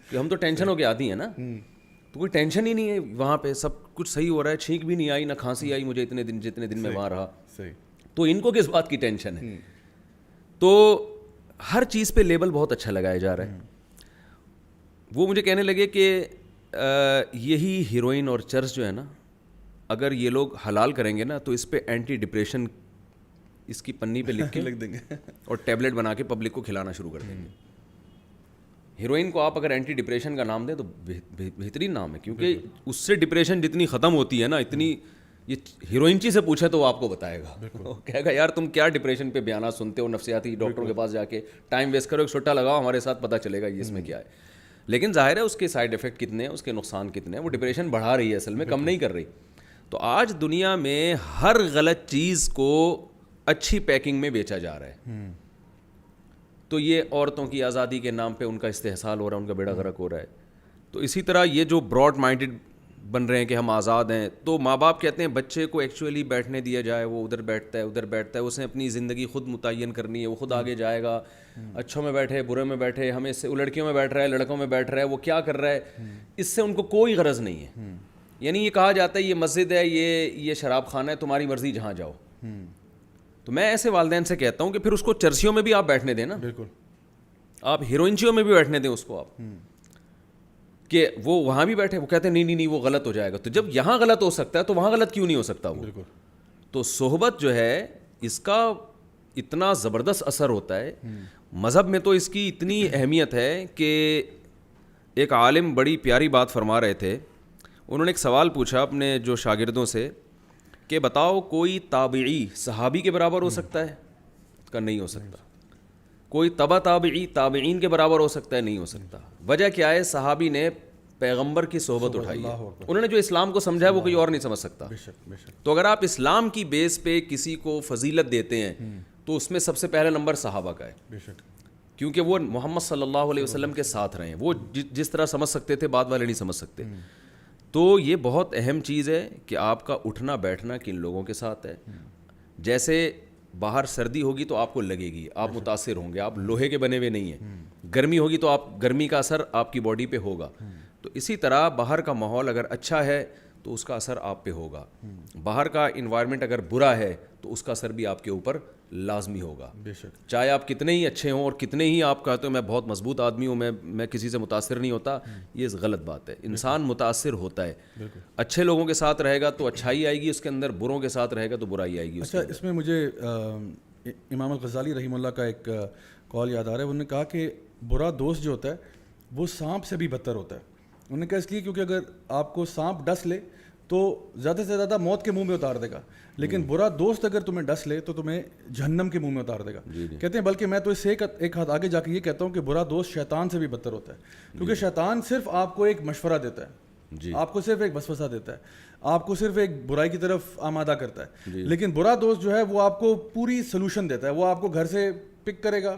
کہ ہم تو ٹینشن ہو کے آتی ہیں نا, تو کوئی ٹینشن ہی نہیں ہے وہاں پہ, سب کچھ صحیح ہو رہا ہے, چھینک بھی نہیں آئی نہ کھانسی آئی مجھے اتنے دن جتنے دن میں وہاں رہا. تو ان کو کس بات کی ٹینشن ہے؟ تو ہر چیز پہ لیبل بہت اچھا لگایا جا رہا ہے. وہ مجھے کہنے لگے کہ یہی ہیروئن اور چرس جو ہے نا, اگر یہ لوگ حلال کریں گے نا تو اس پہ اینٹی ڈپریشن اس کی پنی پہ لکھ کے لکھ دیں گے اور ٹیبلٹ بنا کے پبلک کو کھلانا شروع کر دیں گے. ہیروئن کو آپ اگر اینٹی ڈپریشن کا نام دیں تو بہترین نام ہے, کیونکہ اس سے ڈپریشن جتنی ختم ہوتی ہے نا, اتنی یہ ہیروئنچی سے پوچھے تو وہ آپ کو بتائے گا, وہ کہے گا یار تم کیا ڈپریشن پہ بیانات سنتے ہو, نفسیاتی ڈاکٹروں کے پاس جا کے ٹائم ویسٹ کرو, ایک چھٹا لگاؤ ہمارے ساتھ, پتہ چلے گا یہ اس میں کیا ہے. لیکن ظاہر ہے اس کے سائڈ افیکٹ کتنے ہیں, اس کے نقصان کتنے ہیں, وہ ڈپریشن بڑھا رہی ہے اصل میں, کم نہیں کر رہی. تو آج دنیا میں ہر غلط چیز کو اچھی پیکنگ میں بیچا جا رہا ہے. تو یہ عورتوں کی آزادی کے نام پہ ان کا استحصال ہو رہا ہے, ان کا بیڑا غرق ہو رہا ہے. تو اسی طرح یہ جو براڈ مائنڈڈ بن رہے ہیں کہ ہم آزاد ہیں, تو ماں باپ کہتے ہیں بچے کو ایکچولی بیٹھنے دیا جائے, وہ ادھر بیٹھتا ہے ادھر بیٹھتا ہے, اسے اپنی زندگی خود متعین کرنی ہے, وہ خود آگے جائے گا, اچھوں میں بیٹھے برے میں بیٹھے, ہمیں اس سے, وہ لڑکیوں میں بیٹھ رہا ہے لڑکوں میں بیٹھ رہا ہے, وہ کیا کر رہا ہے, اس سے ان کو کوئی غرض نہیں ہے. یعنی یہ کہا جاتا ہے یہ مسجد ہے, یہ شراب خانہ ہے, تمہاری مرضی جہاں جاؤ. تو میں ایسے والدین سے کہتا ہوں کہ پھر اس کو چرسیوں میں بھی آپ بیٹھنے دیں نا, بالکل, آپ ہیروئنچیوں میں بھی بیٹھنے دیں اس کو آپ, کہ وہ وہاں بھی بیٹھے, وہ کہتے ہیں نہیں وہ غلط ہو جائے گا. تو جب یہاں غلط ہو سکتا ہے تو وہاں غلط کیوں نہیں ہو سکتا وہ. تو صحبت جو ہے اس کا اتنا زبردست اثر ہوتا ہے. مذہب میں تو اس کی اتنی اہمیت ہے کہ ایک عالم بڑی پیاری بات فرما رہے تھے. انہوں نے ایک سوال پوچھا اپنے جو شاگردوں سے کہ بتاؤ کوئی تابعی صحابی کے برابر ہو سکتا ہے؟ کہ نہیں ہو سکتا. کوئی تبع تابعی تابعین کے برابر ہو سکتا ہے؟ نہیں ہو سکتا. وجہ کیا ہے؟ صحابی نے پیغمبر کی صحبت اٹھائی ہے, انہوں نے جو اسلام کو سمجھا ہے وہ کوئی اور نہیں سمجھ سکتا. تو اگر آپ اسلام کی بیس پہ کسی کو فضیلت دیتے ہیں تو اس میں سب سے پہلا نمبر صحابہ کا ہے, کیونکہ وہ محمد صلی اللہ علیہ وسلم کے ساتھ رہے ہیں. وہ جس طرح سمجھ سکتے تھے بعد والے نہیں سمجھ سکتے. تو یہ بہت اہم چیز ہے کہ آپ کا اٹھنا بیٹھنا کن لوگوں کے ساتھ ہے. جیسے باہر سردی ہوگی تو آپ کو لگے گی, آپ متاثر ہوں گے, آپ لوہے کے بنے ہوئے نہیں ہیں. گرمی ہوگی تو آپ گرمی کا اثر آپ کی باڈی پہ ہوگا. تو اسی طرح باہر کا ماحول اگر اچھا ہے تو اس کا اثر آپ پہ ہوگا. باہر کا انوائرمنٹ اگر برا ہے تو اس کا اثر بھی آپ کے اوپر لازمی ہوگا. چاہے آپ کتنے ہی اچھے ہوں اور کتنے ہی آپ کہتے ہو میں بہت مضبوط آدمی ہوں, میں کسی سے متاثر نہیں ہوتا, یہ غلط بات ہے. انسان متاثر ہوتا ہے. اچھے لوگوں کے ساتھ رہے گا تو اچھائی آئے گی اس کے اندر, بروں کے ساتھ رہے گا تو برائی آئے گی. اچھا, اس میں مجھے امام الغزالی رحمہ اللہ کا ایک قول یاد آ رہا ہے. انہوں نے کہا کہ برا دوست جو ہوتا ہے وہ سانپ سے بھی بدتر ہوتا ہے. انہوں نے کہا اس لیے کیونکہ اگر آپ کو سانپ ڈس لے تو زیادہ سے زیادہ موت کے منہ میں اتار دے گا, لیکن برا دوست اگر تمہیں ڈس لے تو تمہیں جہنم کے منہ میں اتار دے گا. کہتے ہیں بلکہ میں تو اس سے ایک ہاتھ آگے جا کے یہ کہتا ہوں کہ برا دوست شیطان سے بھی بدتر ہوتا ہے, کیونکہ شیطان صرف آپ کو ایک مشورہ دیتا ہے, آپ کو صرف ایک وسوسہ دیتا ہے, آپ کو صرف ایک برائی کی طرف آمادہ کرتا ہے. لیکن برا دوست جو ہے وہ آپ کو پوری سلوشن دیتا ہے. وہ آپ کو گھر سے پک کرے گا,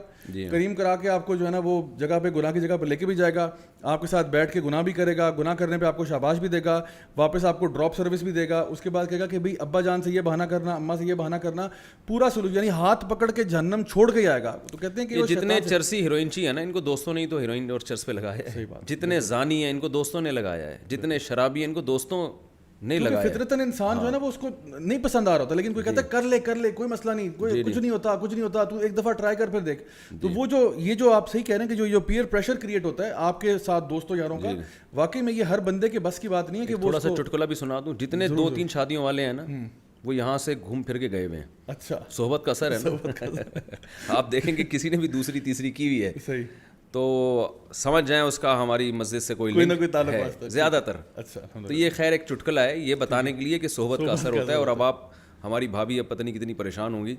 کریم کرا کے آپ کو جو ہے نا وہ جگہ پہ گناہ کی جگہ پہ لے کے بھی جائے گا, آپ کے ساتھ بیٹھ کے گناہ بھی کرے گا, گناہ کرنے پہ آپ کو شاباش بھی دے گا, واپس آپ کو ڈراپ سروس بھی دے گا. اس کے بعد کہے گا کہ بھئی ابا جان سے یہ بہانہ کرنا, اماں سے یہ بہانہ کرنا, پورا سلوک یعنی ہاتھ پکڑ کے جہنم چھوڑ کے آئے گا. تو کہتے ہیں کہ جتنے چرسی ہیروئنچی ہیں نا ان کو دوستوں نے ہی تو ہیروئن اور چرس پہ لگایا ہے. جتنے زانی ہیں ان کو دوستوں نے لگایا ہے. جتنے شرابی ہیں ان کو دوستوں نہیں لگایا. فطرتاً انسان جو ہے نا وہ اس کو نہیں پسند آ رہا ہوتا, لیکن کوئی کہتا ہے کر لے کوئی مسئلہ نہیں, کوئی کچھ نہیں ہوتا تو ایک دفعہ ٹرائی کر پھر دیکھ. تو وہ جو آپ صحیح کہہ رہے ہیں کہ جو یہ پیئر پریشر کریٹ ہوتا ہے آپ کے ساتھ دوستوں یاروں کا, واقعی میں یہ ہر بندے کے بس کی بات نہیں ہے. کہ وہ تھوڑا سا چٹکلا بھی سنا دوں, جتنے 2-3 شادیوں والے ہیں نا وہ یہاں سے گھوم پھر کے گئے ہوئے ہیں. اچھا, صحبت کا اثر ہے نا. آپ دیکھیں کہ کسی نے بھی دوسری تیسری کی ہوئی ہے صحیح, تو سمجھ جائیں اس کا ہماری مسجد سے کوئی نہ کوئی تعلق ہے زیادہ تر. اچھا, تو یہ خیر ایک چٹکلا ہے یہ بتانے کے لیے کہ صحبت کا اثر ہوتا ہے. اور اب آپ ہماری بھابھی اب پتہ نہیں کتنی پریشان ہوں گی,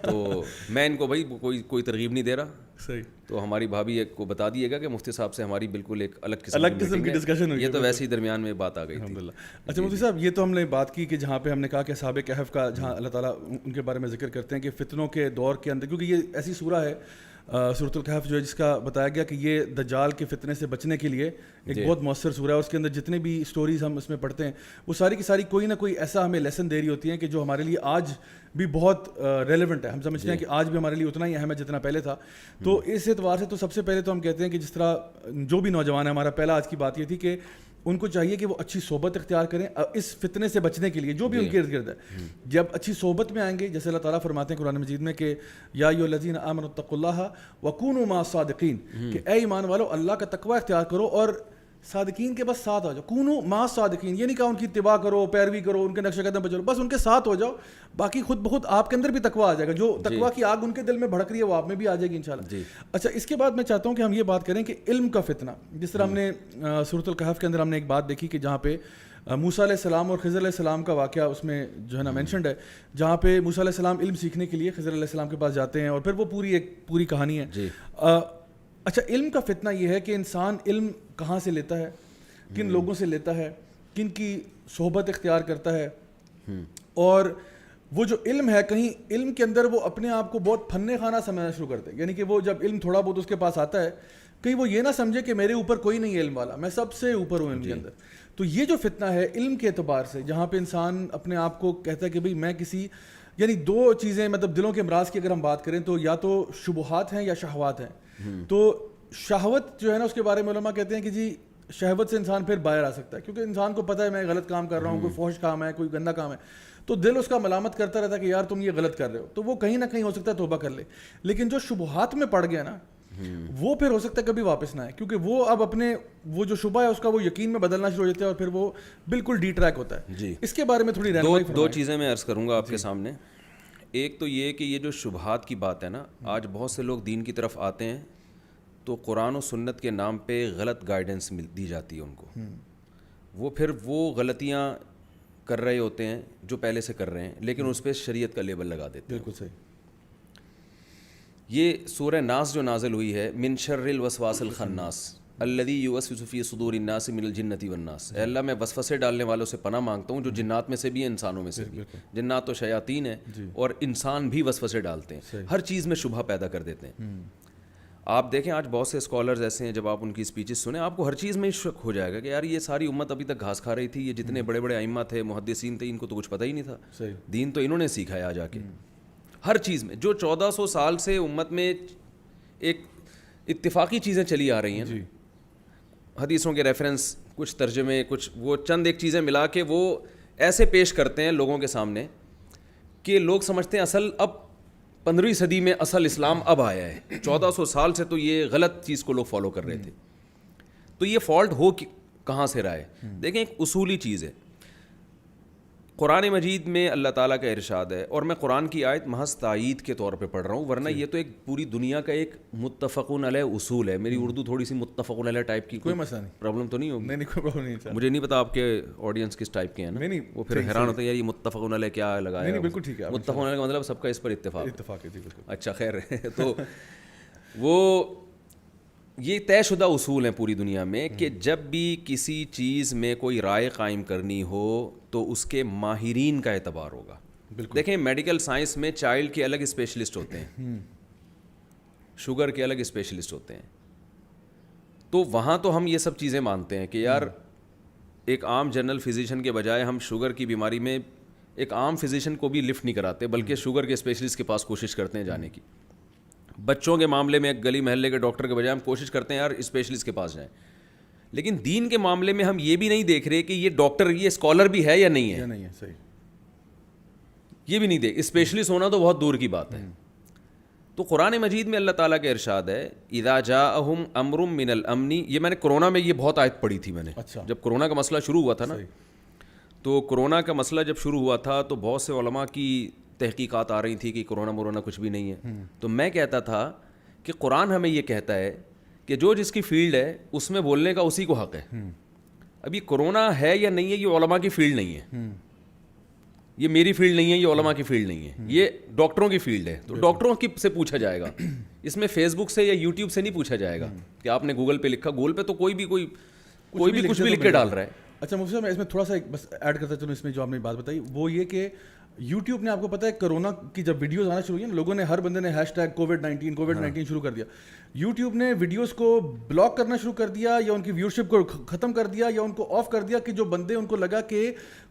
تو میں ان کو بھائی کوئی ترغیب نہیں دے رہا. صحیح, تو ہماری بھابھی کو بتا دیے گا کہ مفتی صاحب سے ہماری بالکل ایک الگ قسم کی ڈسکشن ہوئی. یہ تو ویسے ہی درمیان میں بات آ گئی تھی. اچھا مفتی صاحب, یہ تو ہم نے بات کی کہ جہاں پہ ہم نے کہا کہ اصحاب کہف کا, جہاں اللہ تعالیٰ ان کے بارے میں ذکر کرتے ہیں کہ فتنوں کے دور کے اندر, کیونکہ یہ ایسی سورہ ہے سورۃ الکہف جو ہے جس کا بتایا گیا کہ یہ دجال کے فتنے سے بچنے کے لیے ایک بہت مؤثر سورہ ہے. اس کے اندر جتنے بھی اسٹوریز ہم اس میں پڑھتے ہیں وہ ساری کی ساری کوئی نہ کوئی ایسا ہمیں لیسن دے رہی ہوتی ہیں کہ جو ہمارے لیے آج بھی بہت ریلیونٹ ہے. ہم سمجھتے ہیں کہ آج بھی ہمارے لیے اتنا ہی اہم ہے جتنا پہلے تھا. تو اس اعتبار سے تو سب سے پہلے تو ہم کہتے ہیں کہ جس طرح جو بھی نوجوان ہے, ہمارا پہلا آج کی بات یہ تھی کہ ان کو چاہیے کہ وہ اچھی صحبت اختیار کریں اس فتنے سے بچنے کے لیے جو بھی ان کے ارد گرد ہے. جب اچھی صحبت میں آئیں گے, جیسے اللہ تعالیٰ فرماتے ہیں قرآن مجید میں کہ یا ایھا الذین آمنوا اتقوا اللہ وکونوا مع الصادقین, کہ اے ایمان والو اللہ کا تقوی اختیار کرو اور صادقین کے بس ساتھ آ جاؤ, کونو ما صادقین, یہ نہیں کہا ان کی اتباع کرو, پیروی کرو, ان کے نقش قدم پہ چلو, بس ان کے ساتھ ہو جاؤ, باقی خود بخود آپ کے اندر بھی تقویٰ آ جائے گا. جو تقویٰ کی آگ ان کے دل میں بھڑک رہی ہے وہ آپ میں بھی آ جائے گی انشاءاللہ. اچھا, اس کے بعد میں چاہتا ہوں کہ ہم یہ بات کریں کہ علم کا فتنہ, جس طرح ہم نے سورۃ الکہف کے اندر ہم نے ایک بات دیکھی کہ جہاں پہ موسیٰ علیہ السلام اور خضر علیہ السلام کا واقعہ اس میں جو ہے نا مینشنڈ ہے, جہاں پہ موسیٰ علیہ السلام علم سیکھنے کے لیے خضر علیہ السلام کے پاس جاتے ہیں اور پھر وہ پوری کہانی ہے. اچھا, علم کا فتنہ یہ ہے کہ انسان علم کہاں سے لیتا ہے, کن لوگوں سے لیتا ہے, کن کی صحبت اختیار کرتا ہے, اور وہ جو علم ہے کہیں علم کے اندر وہ اپنے آپ کو بہت پھنے خانہ سمجھنا شروع کرتے ہیں. یعنی کہ وہ جب علم تھوڑا بہت اس کے پاس آتا ہے کہیں وہ یہ نہ سمجھے کہ میرے اوپر کوئی نہیں ہے علم والا, میں سب سے اوپر ہوں علم کے اندر. تو یہ جو فتنہ ہے علم کے اعتبار سے, جہاں پہ انسان اپنے آپ کو کہتا ہے کہ بھئی میں کسی, یعنی دو چیزیں مطلب دلوں کے امراض کی اگر ہم بات کریں تو یا تو شبہات ہیں یا شہوات ہیں. تو شہوت جو ہے نا اس کے بارے میں علماء کہتے ہیں کہ جی شہوت سے انسان پھر باہر آ سکتا ہے, کیونکہ انسان کو پتہ ہے میں غلط کام کر رہا ہوں, کوئی فحش کام ہے, کوئی گندا کام ہے, تو دل اس کا ملامت کرتا رہتا ہے کہ یار تم یہ غلط کر رہے ہو, تو وہ کہیں نہ کہیں ہو سکتا ہے توبہ کر لے. لیکن جو شبہات میں پڑ گیا نا وہ پھر ہو سکتا ہے کبھی واپس نہ آئے, کیونکہ وہ اب اپنے وہ جو شبہ ہے اس کا وہ یقین میں بدلنا شروع ہو جاتا ہے اور پھر وہ بالکل ڈی ٹریک ہوتا ہے. اس کے بارے میں تھوڑی رہنمائی دو چیزیں میں عرض کروں گا آپ کے سامنے. ایک تو یہ کہ یہ جو شبہات کی بات ہے نا, آج بہت سے لوگ دین کی طرف آتے ہیں تو قرآن و سنت کے نام پہ غلط گائیڈنس دی جاتی ہے ان کو, وہ پھر وہ غلطیاں کر رہے ہوتے ہیں جو پہلے سے کر رہے ہیں, لیکن اس پہ شریعت کا لیبل لگا دیتے ہیں. بالکل صحیح. یہ سورہ ناس جو نازل ہوئی ہے, من شر الوسواس الخناس الذی یوسوس فی صدور الناس من الجنۃ والناس, اے اللہ میں وسوسے ڈالنے والوں سے پناہ مانگتا ہوں جو جنات میں سے بھی ہیں انسانوں میں سے بھی. جنات تو شیاطین ہیں اور انسان بھی وسوسے ڈالتے ہیں, ہر چیز میں شبہ پیدا کر دیتے ہیں. آپ دیکھیں آج بہت سے اسکالرز ایسے ہیں, جب آپ ان کی اسپیچز سنیں آپ کو ہر چیز میں شک ہو جائے گا کہ یار یہ ساری امت ابھی تک گھاس کھا رہی تھی, یہ جتنے بڑے بڑے ائمہ تھے, محدثین تھے, ان کو تو کچھ پتہ ہی نہیں تھا. دین تو انہوں نے سیکھا ہے آ جا کے. ہر چیز میں جو 1400 سال سے امت میں ایک اتفاقی چیزیں چلی آ رہی ہیں, حدیثوں کے ریفرنس, کچھ ترجمے, کچھ وہ چند ایک چیزیں ملا کے وہ ایسے پیش کرتے ہیں لوگوں کے سامنے کہ لوگ سمجھتے ہیں اصل اب 15ویں صدی میں اصل اسلام اب آیا ہے. 1400 سال سے تو یہ غلط چیز کو لوگ فالو کر رہے تھے. تو یہ فالٹ ہو کہاں سے رہا ہے؟ دیکھیں ایک اصولی چیز ہے. قرآن مجید میں اللہ تعالیٰ کا ارشاد ہے, اور میں قرآن کی آیت محض تائید کے طور پہ پڑھ رہا ہوں, ورنہ یہ تو ایک پوری دنیا کا ایک متفقون علیہ اصول ہے. میری اردو تھوڑی سی متفقون علیہ ٹائپ کی, کوئی مسئلہ نہیں, پرابلم تو نہیں ہوگی. نہیں کوئی پرابلم نہیں. مجھے نہیں پتا آپ کے آڈینس کس ٹائپ کے ہیں نا, وہ پھر حیران ہوتے ہیں یار یہ متفقون علیہ کیا لگایا. نہیں بالکل ٹھیک ہے, متفقون علیہ کا مطلب سب کا اس پر اتفاق ہے. جی بالکل. اچھا خیر ہے. تو وہ یہ طے شدہ اصول ہیں پوری دنیا میں کہ جب بھی کسی چیز میں کوئی رائے قائم کرنی ہو تو اس کے ماہرین کا اعتبار ہوگا. دیکھیں میڈیکل سائنس میں چائلڈ کے الگ اسپیشلسٹ ہوتے ہیں, شوگر کے الگ اسپیشلسٹ ہوتے ہیں, تو وہاں تو ہم یہ سب چیزیں مانتے ہیں کہ یار ایک عام جنرل فزیشین کے بجائے ہم شوگر کی بیماری میں ایک عام فزیشین کو بھی لفٹ نہیں کراتے, بلکہ شوگر کے اسپیشلسٹ کے پاس کوشش کرتے ہیں جانے کی. بچوں کے معاملے میں گلی محلے کے ڈاکٹر کے بجائے ہم کوشش کرتے ہیں یار اسپیشلسٹ کے پاس جائیں. لیکن دین کے معاملے میں ہم یہ بھی نہیں دیکھ رہے کہ یہ ڈاکٹر یہ اسکالر بھی ہے یا نہیں ہے. صحیح, یہ بھی نہیں دیکھ, اسپیشلسٹ ہونا تو بہت دور کی بات ہے. تو قرآن مجید میں اللہ تعالیٰ کا ارشاد ہے اذا جاءہم امر من الامن, یہ میں نے کرونا میں یہ بہت آیت پڑھی تھی میں نے. جب کرونا کا مسئلہ شروع ہوا تھا نا, تو کرونا کا مسئلہ جب شروع ہوا تھا تو بہت سے علماء کی تحقیقات آ رہی تھی کہ کرونا کچھ بھی نہیں ہے. تو میں کہتا تھا کہ قرآن ہمیں یہ کہتا ہے کہ جو جس کی فیلڈ ہے اس میں بولنے کا اسی کو حق ہے. اب یہ کرونا ہے یا نہیں ہے یہ علماء کی فیلڈ نہیں ہے, یہ میری فیلڈ نہیں ہے, یہ علماء کی فیلڈ نہیں ہے, یہ ڈاکٹروں کی فیلڈ ہے. تو ڈاکٹروں کی سے پوچھا جائے گا, اس میں فیس بک سے یا یوٹیوب سے نہیں پوچھا جائے گا کہ آپ نے گوگل پہ لکھا. گوگل پہ تو کوئی بھی کچھ بھی لکھ کے ڈال رہا ہے. اچھا مفتی صاحب میں اس میں تھوڑا سا بس ایڈ کرتا چلوں, اس میں جو آپ نے بات بتائی وہ یہ کہ یوٹیوب نے آپ کو پتہ ہے کرونا کی جب ویڈیوز آنا شروع ہوئی نا, لوگوں نے ہر بندے نے #COVID-19 شروع کر دیا. یوٹیوب نے ویڈیوز کو بلاک کرنا شروع کر دیا یا ان کی ویورشپ کو ختم کر دیا یا ان کو آف کر دیا کہ جو بندے ان کو لگا کہ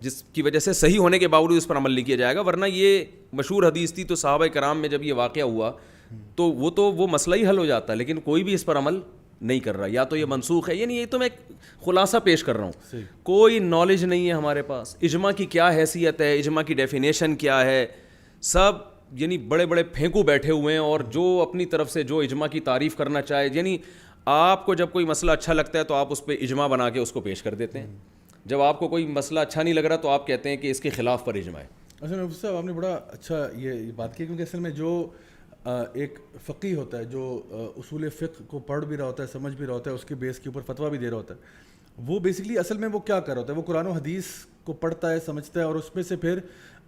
جس کی وجہ سے صحیح ہونے کے باوجود اس پر عمل نہیں کیا جائے گا. ورنہ یہ مشہور حدیث تھی, تو صحابہ کرام میں جب یہ واقعہ ہوا تو وہ مسئلہ ہی حل ہو جاتا, لیکن کوئی بھی اس پر عمل نہیں کر رہا, یا تو یہ منسوخ ہے. یعنی یہ تو میں خلاصہ پیش کر رہا ہوں, کوئی نالج نہیں ہے ہمارے پاس. اجماع کی کیا حیثیت ہے, اجماع کی ڈیفینیشن کیا ہے, سب یعنی بڑے بڑے پھینکو بیٹھے ہوئے ہیں, اور جو اپنی طرف سے جو اجماع کی تعریف کرنا چاہے, یعنی آپ کو جب کوئی مسئلہ اچھا لگتا ہے تو آپ اس پہ اجماع بنا کے اس کو پیش کر دیتے ہیں. جب آپ کو کوئی مسئلہ اچھا نہیں لگ رہا تو آپ کہتے ہیں کہ اس کے خلاف پر اجماع ہے. اصل میں مفتی صاحب آپ نے بڑا اچھا یہ بات کی, کیونکہ اصل میں جو ایک فقی ہوتا ہے جو اصول فقہ کو پڑھ بھی رہا ہوتا ہے, سمجھ بھی رہا ہوتا ہے, اس کے بیس کے اوپر فتویٰ بھی دے رہا ہوتا ہے, وہ بیسکلی اصل میں وہ کیا کر رہا ہوتا ہے, وہ قرآن و حدیث کو پڑھتا ہے, سمجھتا ہے, اور اس میں سے پھر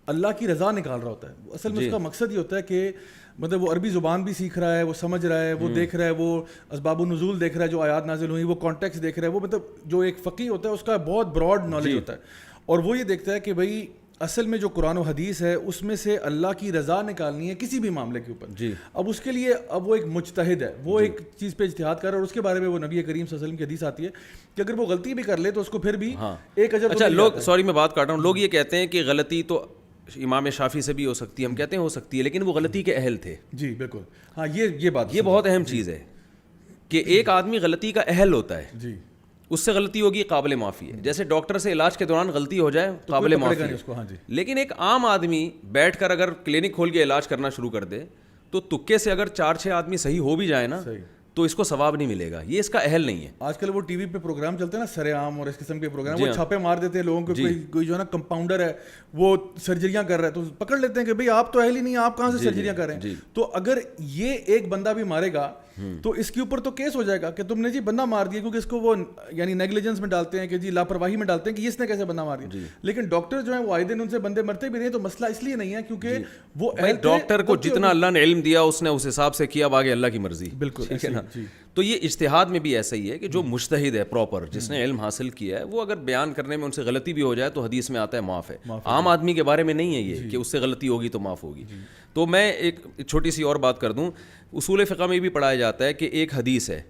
اللہ کی رضا نکال رہا ہوتا ہے. اصل میں اس کا مقصد یہ ہوتا ہے کہ مطلب وہ عربی زبان بھی سیکھ رہا ہے, وہ سمجھ رہا ہے, وہ دیکھ رہا ہے, وہ اسباب النزول دیکھ رہا ہے, جو آیات نازل ہوئی وہ کانٹیکس دیکھ رہا ہے. وہ مطلب جو ایک فقی ہوتا ہے اس کا بہت براڈ نالج ہوتا ہے, اور وہ یہ دیکھتا ہے کہ بھائی اصل میں جو قرآن و حدیث ہے اس میں سے اللہ کی رضا نکالنی ہے کسی بھی معاملے کے اوپر. اب اس کے لیے اب وہ ایک مجتہد ہے, وہ ایک چیز پہ اجتہاد کر رہا ہے, اور اس کے بارے میں وہ نبی کریم صلی اللہ علیہ وسلم کی حدیث آتی ہے کہ اگر وہ غلطی بھی کر لے تو اس کو پھر بھی ایک اجر. اچھا لوگ, سوری میں بات کاٹ رہا ہوں, لوگ یہ کہتے ہیں کہ غلطی تو امام شافعی سے بھی ہو سکتی ہے, ہم کہتے ہیں ہو سکتی ہے, لیکن وہ غلطی کے اہل تھے. جی بالکل, ہاں یہ بات, یہ بہت اہم چیز ہے کہ ایک آدمی غلطی کا اہل ہوتا ہے, جی اس سے غلطی ہوگی قابل معافی ہے. جیسے ڈاکٹر سے علاج کے دوران غلطی ہو جائے قابل معافی ہے, لیکن ایک عام آدمی بیٹھ کر اگر کلینک کھول کے علاج کرنا شروع کر دے تو تکے سے اگر 4-6 آدمی صحیح ہو بھی جائے نا تو اس کو ثواب نہیں ملے گا, یہ اس کا اہل نہیں ہے. آج کل وہ ٹی وی پہ پروگرام چلتے ہیں نا سر عام اور اس قسم کے پروگرام, وہ چھاپے مار دیتے ہیں لوگوں کو, کوئی جو ہے نا کمپاؤنڈر ہے وہ سرجریاں کر رہا ہے تو پکڑ لیتے ہیں کہ بھئی آپ تو اہل ہی نہیں, آپ کہاں سے سرجریاں کر رہے ہیں. تو اگر یہ ایک بندہ بھی مارے گا تو اس کے اوپر تو کیس ہو جائے گا کہ تم نے جی بندہ مار دیا, کیونکہ اس کو وہ یعنی نیگلیجنس میں ڈالتے ہیں کہ جی لاپرواہی میں ڈالتے ہیں کہ اس نے کیسے بندہ مار دیا. لیکن ڈاکٹر جو ہیں وہ آئے دن ان سے بندے مرتے بھی نہیں, تو مسئلہ اس لیے نہیں ہے کیونکہ وہ ڈاکٹر کو جتنا اللہ نے علم دیا اس نے اس حساب سے کیا, آگے اللہ کی مرضی. بالکل ٹھیک ہے نا. تو یہ اجتہاد میں بھی ایسا ہی ہے کہ جو مجتہد ہے پراپر, جس نے علم حاصل کیا ہے, وہ اگر بیان کرنے میں ان سے غلطی بھی ہو جائے تو حدیث میں آتا ہے معاف ہے. عام آدمی کے بارے میں نہیں ہے یہ کہ اس سے غلطی ہوگی تو معاف ہوگی. تو میں ایک چھوٹی سی اور بات کر دوں, اصول فقہ میں بھی پڑھایا جاتا ہے کہ ایک حدیث ہے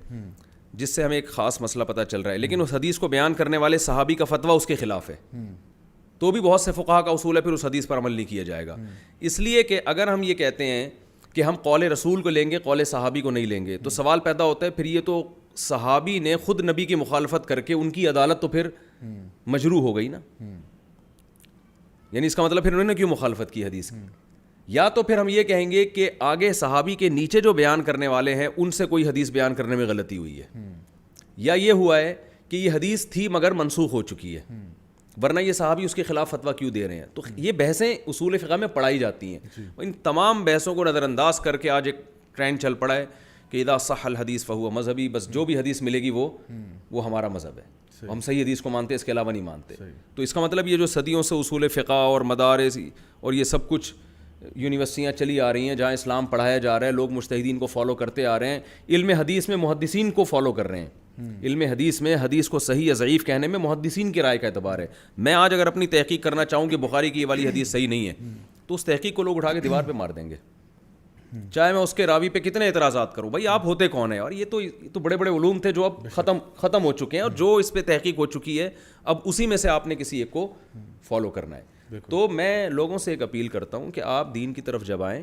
جس سے ہمیں ایک خاص مسئلہ پتہ چل رہا ہے, لیکن اس حدیث کو بیان کرنے والے صحابی کا فتویٰ اس کے خلاف ہے, تو بھی بہت سے فقہا کا اصول ہے پھر اس حدیث پر عمل نہیں کیا جائے گا. اس لیے کہ اگر ہم یہ کہتے ہیں کہ ہم قول رسول کو لیں گے, قول صحابی کو نہیں لیں گے, تو سوال پیدا ہوتا ہے پھر یہ تو صحابی نے خود نبی کی مخالفت کر کے ان کی عدالت تو پھر مجروح ہو گئی نا. یعنی اس کا مطلب پھر انہوں نے کیوں مخالفت کی حدیث کی. یا تو پھر ہم یہ کہیں گے کہ آگے صحابی کے نیچے جو بیان کرنے والے ہیں ان سے کوئی حدیث بیان کرنے میں غلطی ہوئی ہے, یا یہ ہوا ہے کہ یہ حدیث تھی مگر منسوخ ہو چکی ہے, ورنہ یہ صحابی اس کے خلاف فتویٰ کیوں دے رہے ہیں. تو یہ بحثیں اصول فقہ میں پڑھائی جاتی ہیں. ان تمام بحثوں کو نظر انداز کر کے آج ایک ٹرینڈ چل پڑا ہے کہ اذا صح الحدیث فہو مذہبی, بس جو بھی حدیث ملے گی وہ ہمارا مذہب ہے, ہم صحیح حدیث کو مانتے ہیں, اس کے علاوہ نہیں مانتے. تو اس کا مطلب یہ جو صدیوں سے اصول فقہ اور مدارس اور یہ سب کچھ یونیورسٹیاں چلی آ رہی ہیں جہاں اسلام پڑھایا جا رہا ہے, لوگ مجتہدین کو فالو کرتے آ رہے ہیں, علم حدیث میں محدثین کو فالو کر رہے ہیں. علم حدیث میں حدیث کو صحیح یا ضعیف کہنے میں محدثین کی رائے کا اعتبار ہے. میں آج اگر اپنی تحقیق کرنا چاہوں کہ بخاری کی یہ والی حدیث صحیح نہیں ہے تو اس تحقیق کو لوگ اٹھا کے دیوار پہ مار دیں گے, چاہے میں اس کے راوی پہ کتنے اعتراضات کروں. بھائی آپ ہوتے کون ہیں, اور یہ تو بڑے بڑے علوم تھے جو اب ختم ہو چکے ہیں, اور جو اس پہ تحقیق ہو چکی ہے اب اسی میں سے آپ نے کسی ایک کو فالو کرنا ہے. تو میں لوگوں سے ایک اپیل کرتا ہوں کہ آپ دین کی طرف جب آئیں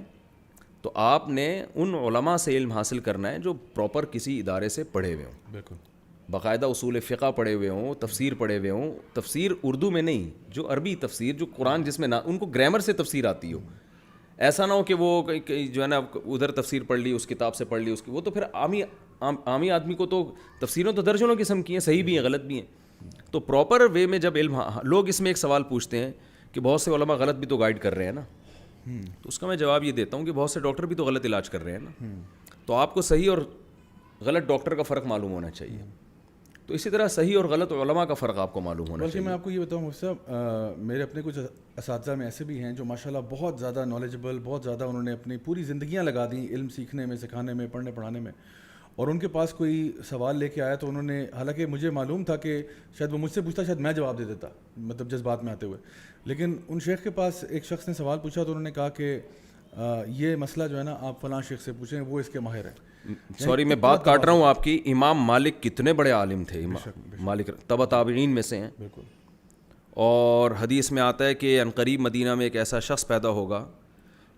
تو آپ نے ان علماء سے علم حاصل کرنا ہے جو پراپر کسی ادارے سے پڑھے ہوئے ہوں, بالکل باقاعدہ اصول فقہ پڑھے ہوئے ہوں, تفسیر پڑھے ہوئے ہوں, تفسیر اردو میں نہیں, جو عربی تفسیر, جو قرآن جس میں نہ ان کو گرامر سے تفسیر آتی ہو. ایسا نہ ہو کہ وہ جو ہے نا ادھر تفسیر پڑھ لی, اس کتاب سے پڑھ لی, اس کی وہ تو پھر عامی آدمی کو تو تفسیروں تو درجنوں قسم کی ہیں, صحیح بھی ہیں غلط بھی ہیں. تو پراپر وے میں جب علم, لوگ اس میں ایک سوال پوچھتے ہیں کہ بہت سے علماء غلط بھی تو گائیڈ کر رہے ہیں نا, تو اس کا میں جواب یہ دیتا ہوں کہ بہت سے ڈاکٹر بھی تو غلط علاج کر رہے ہیں نا. تو آپ کو صحیح اور غلط ڈاکٹر کا فرق معلوم ہونا چاہیے, تو اسی طرح صحیح اور غلط علماء کا فرق آپ کو معلوم ہونا چاہیے. میں آپ کو یہ بتاؤں مفتی صاحب, میرے اپنے کچھ اساتذہ میں ایسے بھی ہیں جو ماشاءاللہ بہت زیادہ نالجبل, بہت زیادہ انہوں نے اپنی پوری زندگیاں لگا دیں علم سیکھنے میں, سکھانے میں, پڑھنے پڑھانے میں, اور ان کے پاس کوئی سوال لے کے آیا تو انہوں نے, حالانکہ مجھے معلوم تھا کہ شاید وہ مجھ سے پوچھتا, شاید میں جواب دے دیتا, مطلب جذبات میں آتے ہوئے, لیکن ان شیخ کے پاس ایک شخص نے سوال پوچھا تو انہوں نے کہا کہ یہ مسئلہ جو ہے نا آپ فلاں شیخ سے پوچھیں, وہ اس کے ماہر ہیں. سوری میں بات کاٹ رہا ہوں آپ کی, امام مالک کتنے بڑے عالم تھے, مالک تبع تابعین میں سے ہیں, اور حدیث میں آتا ہے کہ عنقریب مدینہ میں ایک ایسا شخص پیدا ہوگا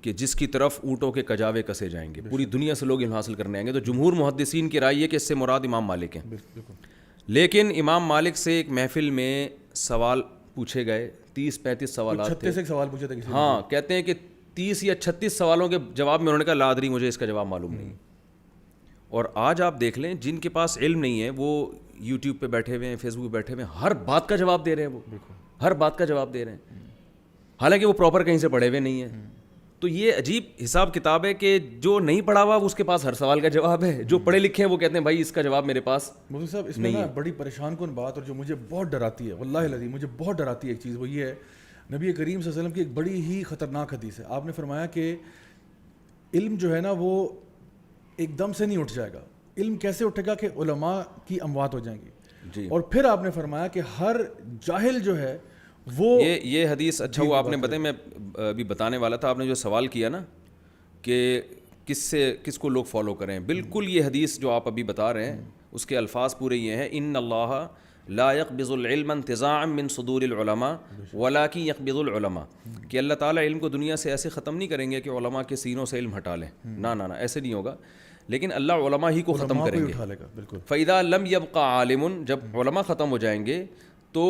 کہ جس کی طرف اونٹوں کے کجاوے کسے جائیں گے, پوری دنیا سے لوگ علم حاصل کرنے آئیں گے. تو جمہور محدثین کی رائے یہ کہ اس سے مراد امام مالک ہیں. لیکن امام مالک سے ایک محفل میں سوال پوچھے گئے, 30-35 سوالات تھے. سوال پوچھے تھے ہاں, کہتے ہیں کہ 30 یا 36 سوالوں کے جواب میں انہوں نے کہا لا ادری, مجھے اس کا جواب معلوم نہیں. اور آج آپ دیکھ لیں جن کے پاس علم نہیں ہے وہ یوٹیوب پہ بیٹھے ہوئے ہیں, فیس بک پہ بیٹھے ہوئے ہیں, ہر بات کا جواب دے رہے ہیں. وہ ہر بات کا جواب دے رہے ہیں, حالانکہ وہ پراپر کہیں سے پڑھے ہوئے نہیں ہیں. تو یہ عجیب حساب کتاب ہے کہ جو نہیں پڑھا ہوا اس کے پاس ہر سوال کا جواب ہے, جو پڑھے لکھے ہیں وہ کہتے ہیں بھائی اس کا جواب میرے پاس. مفتی صاحب اس میں نا بڑی پریشان کن بات, اور جو مجھے بہت ڈراتی ہے, واللہ العظیم مجھے بہت ڈراتی ہے ایک چیز, وہ یہ ہے نبی کریم صلی اللہ علیہ وسلم کی ایک بڑی ہی خطرناک حدیث ہے. آپ نے فرمایا کہ علم جو ہے نا وہ ایک دم سے نہیں اٹھ جائے گا. علم کیسے اٹھے گا کہ علماء کی اموات ہو جائیں گی. اور پھر آپ نے فرمایا کہ ہر جاہل جو ہے وہ یہ حدیث, اچھا وہ آپ نے بتایا, میں ابھی بتانے والا تھا, آپ نے جو سوال کیا نا کہ کس کو لوگ فالو کریں, بالکل یہ حدیث جو آپ ابھی بتا رہے ہیں اس کے الفاظ پورے یہ ہیں, ان اللہ لا يقبض العلم انتزاعا من صدور العلماء ولكن يقبض العلماء, کہ اللہ تعالیٰ علم کو دنیا سے ایسے ختم نہیں کریں گے کہ علماء کے سینوں سے علم ہٹا لیں, نہ ایسے نہیں ہوگا, لیکن اللہ علماء ہی کو ختم کریں گے. فَإِذَا لَمْ يَبْقَ عَالِمٌ, جب علماء ختم ہو جائیں گے تو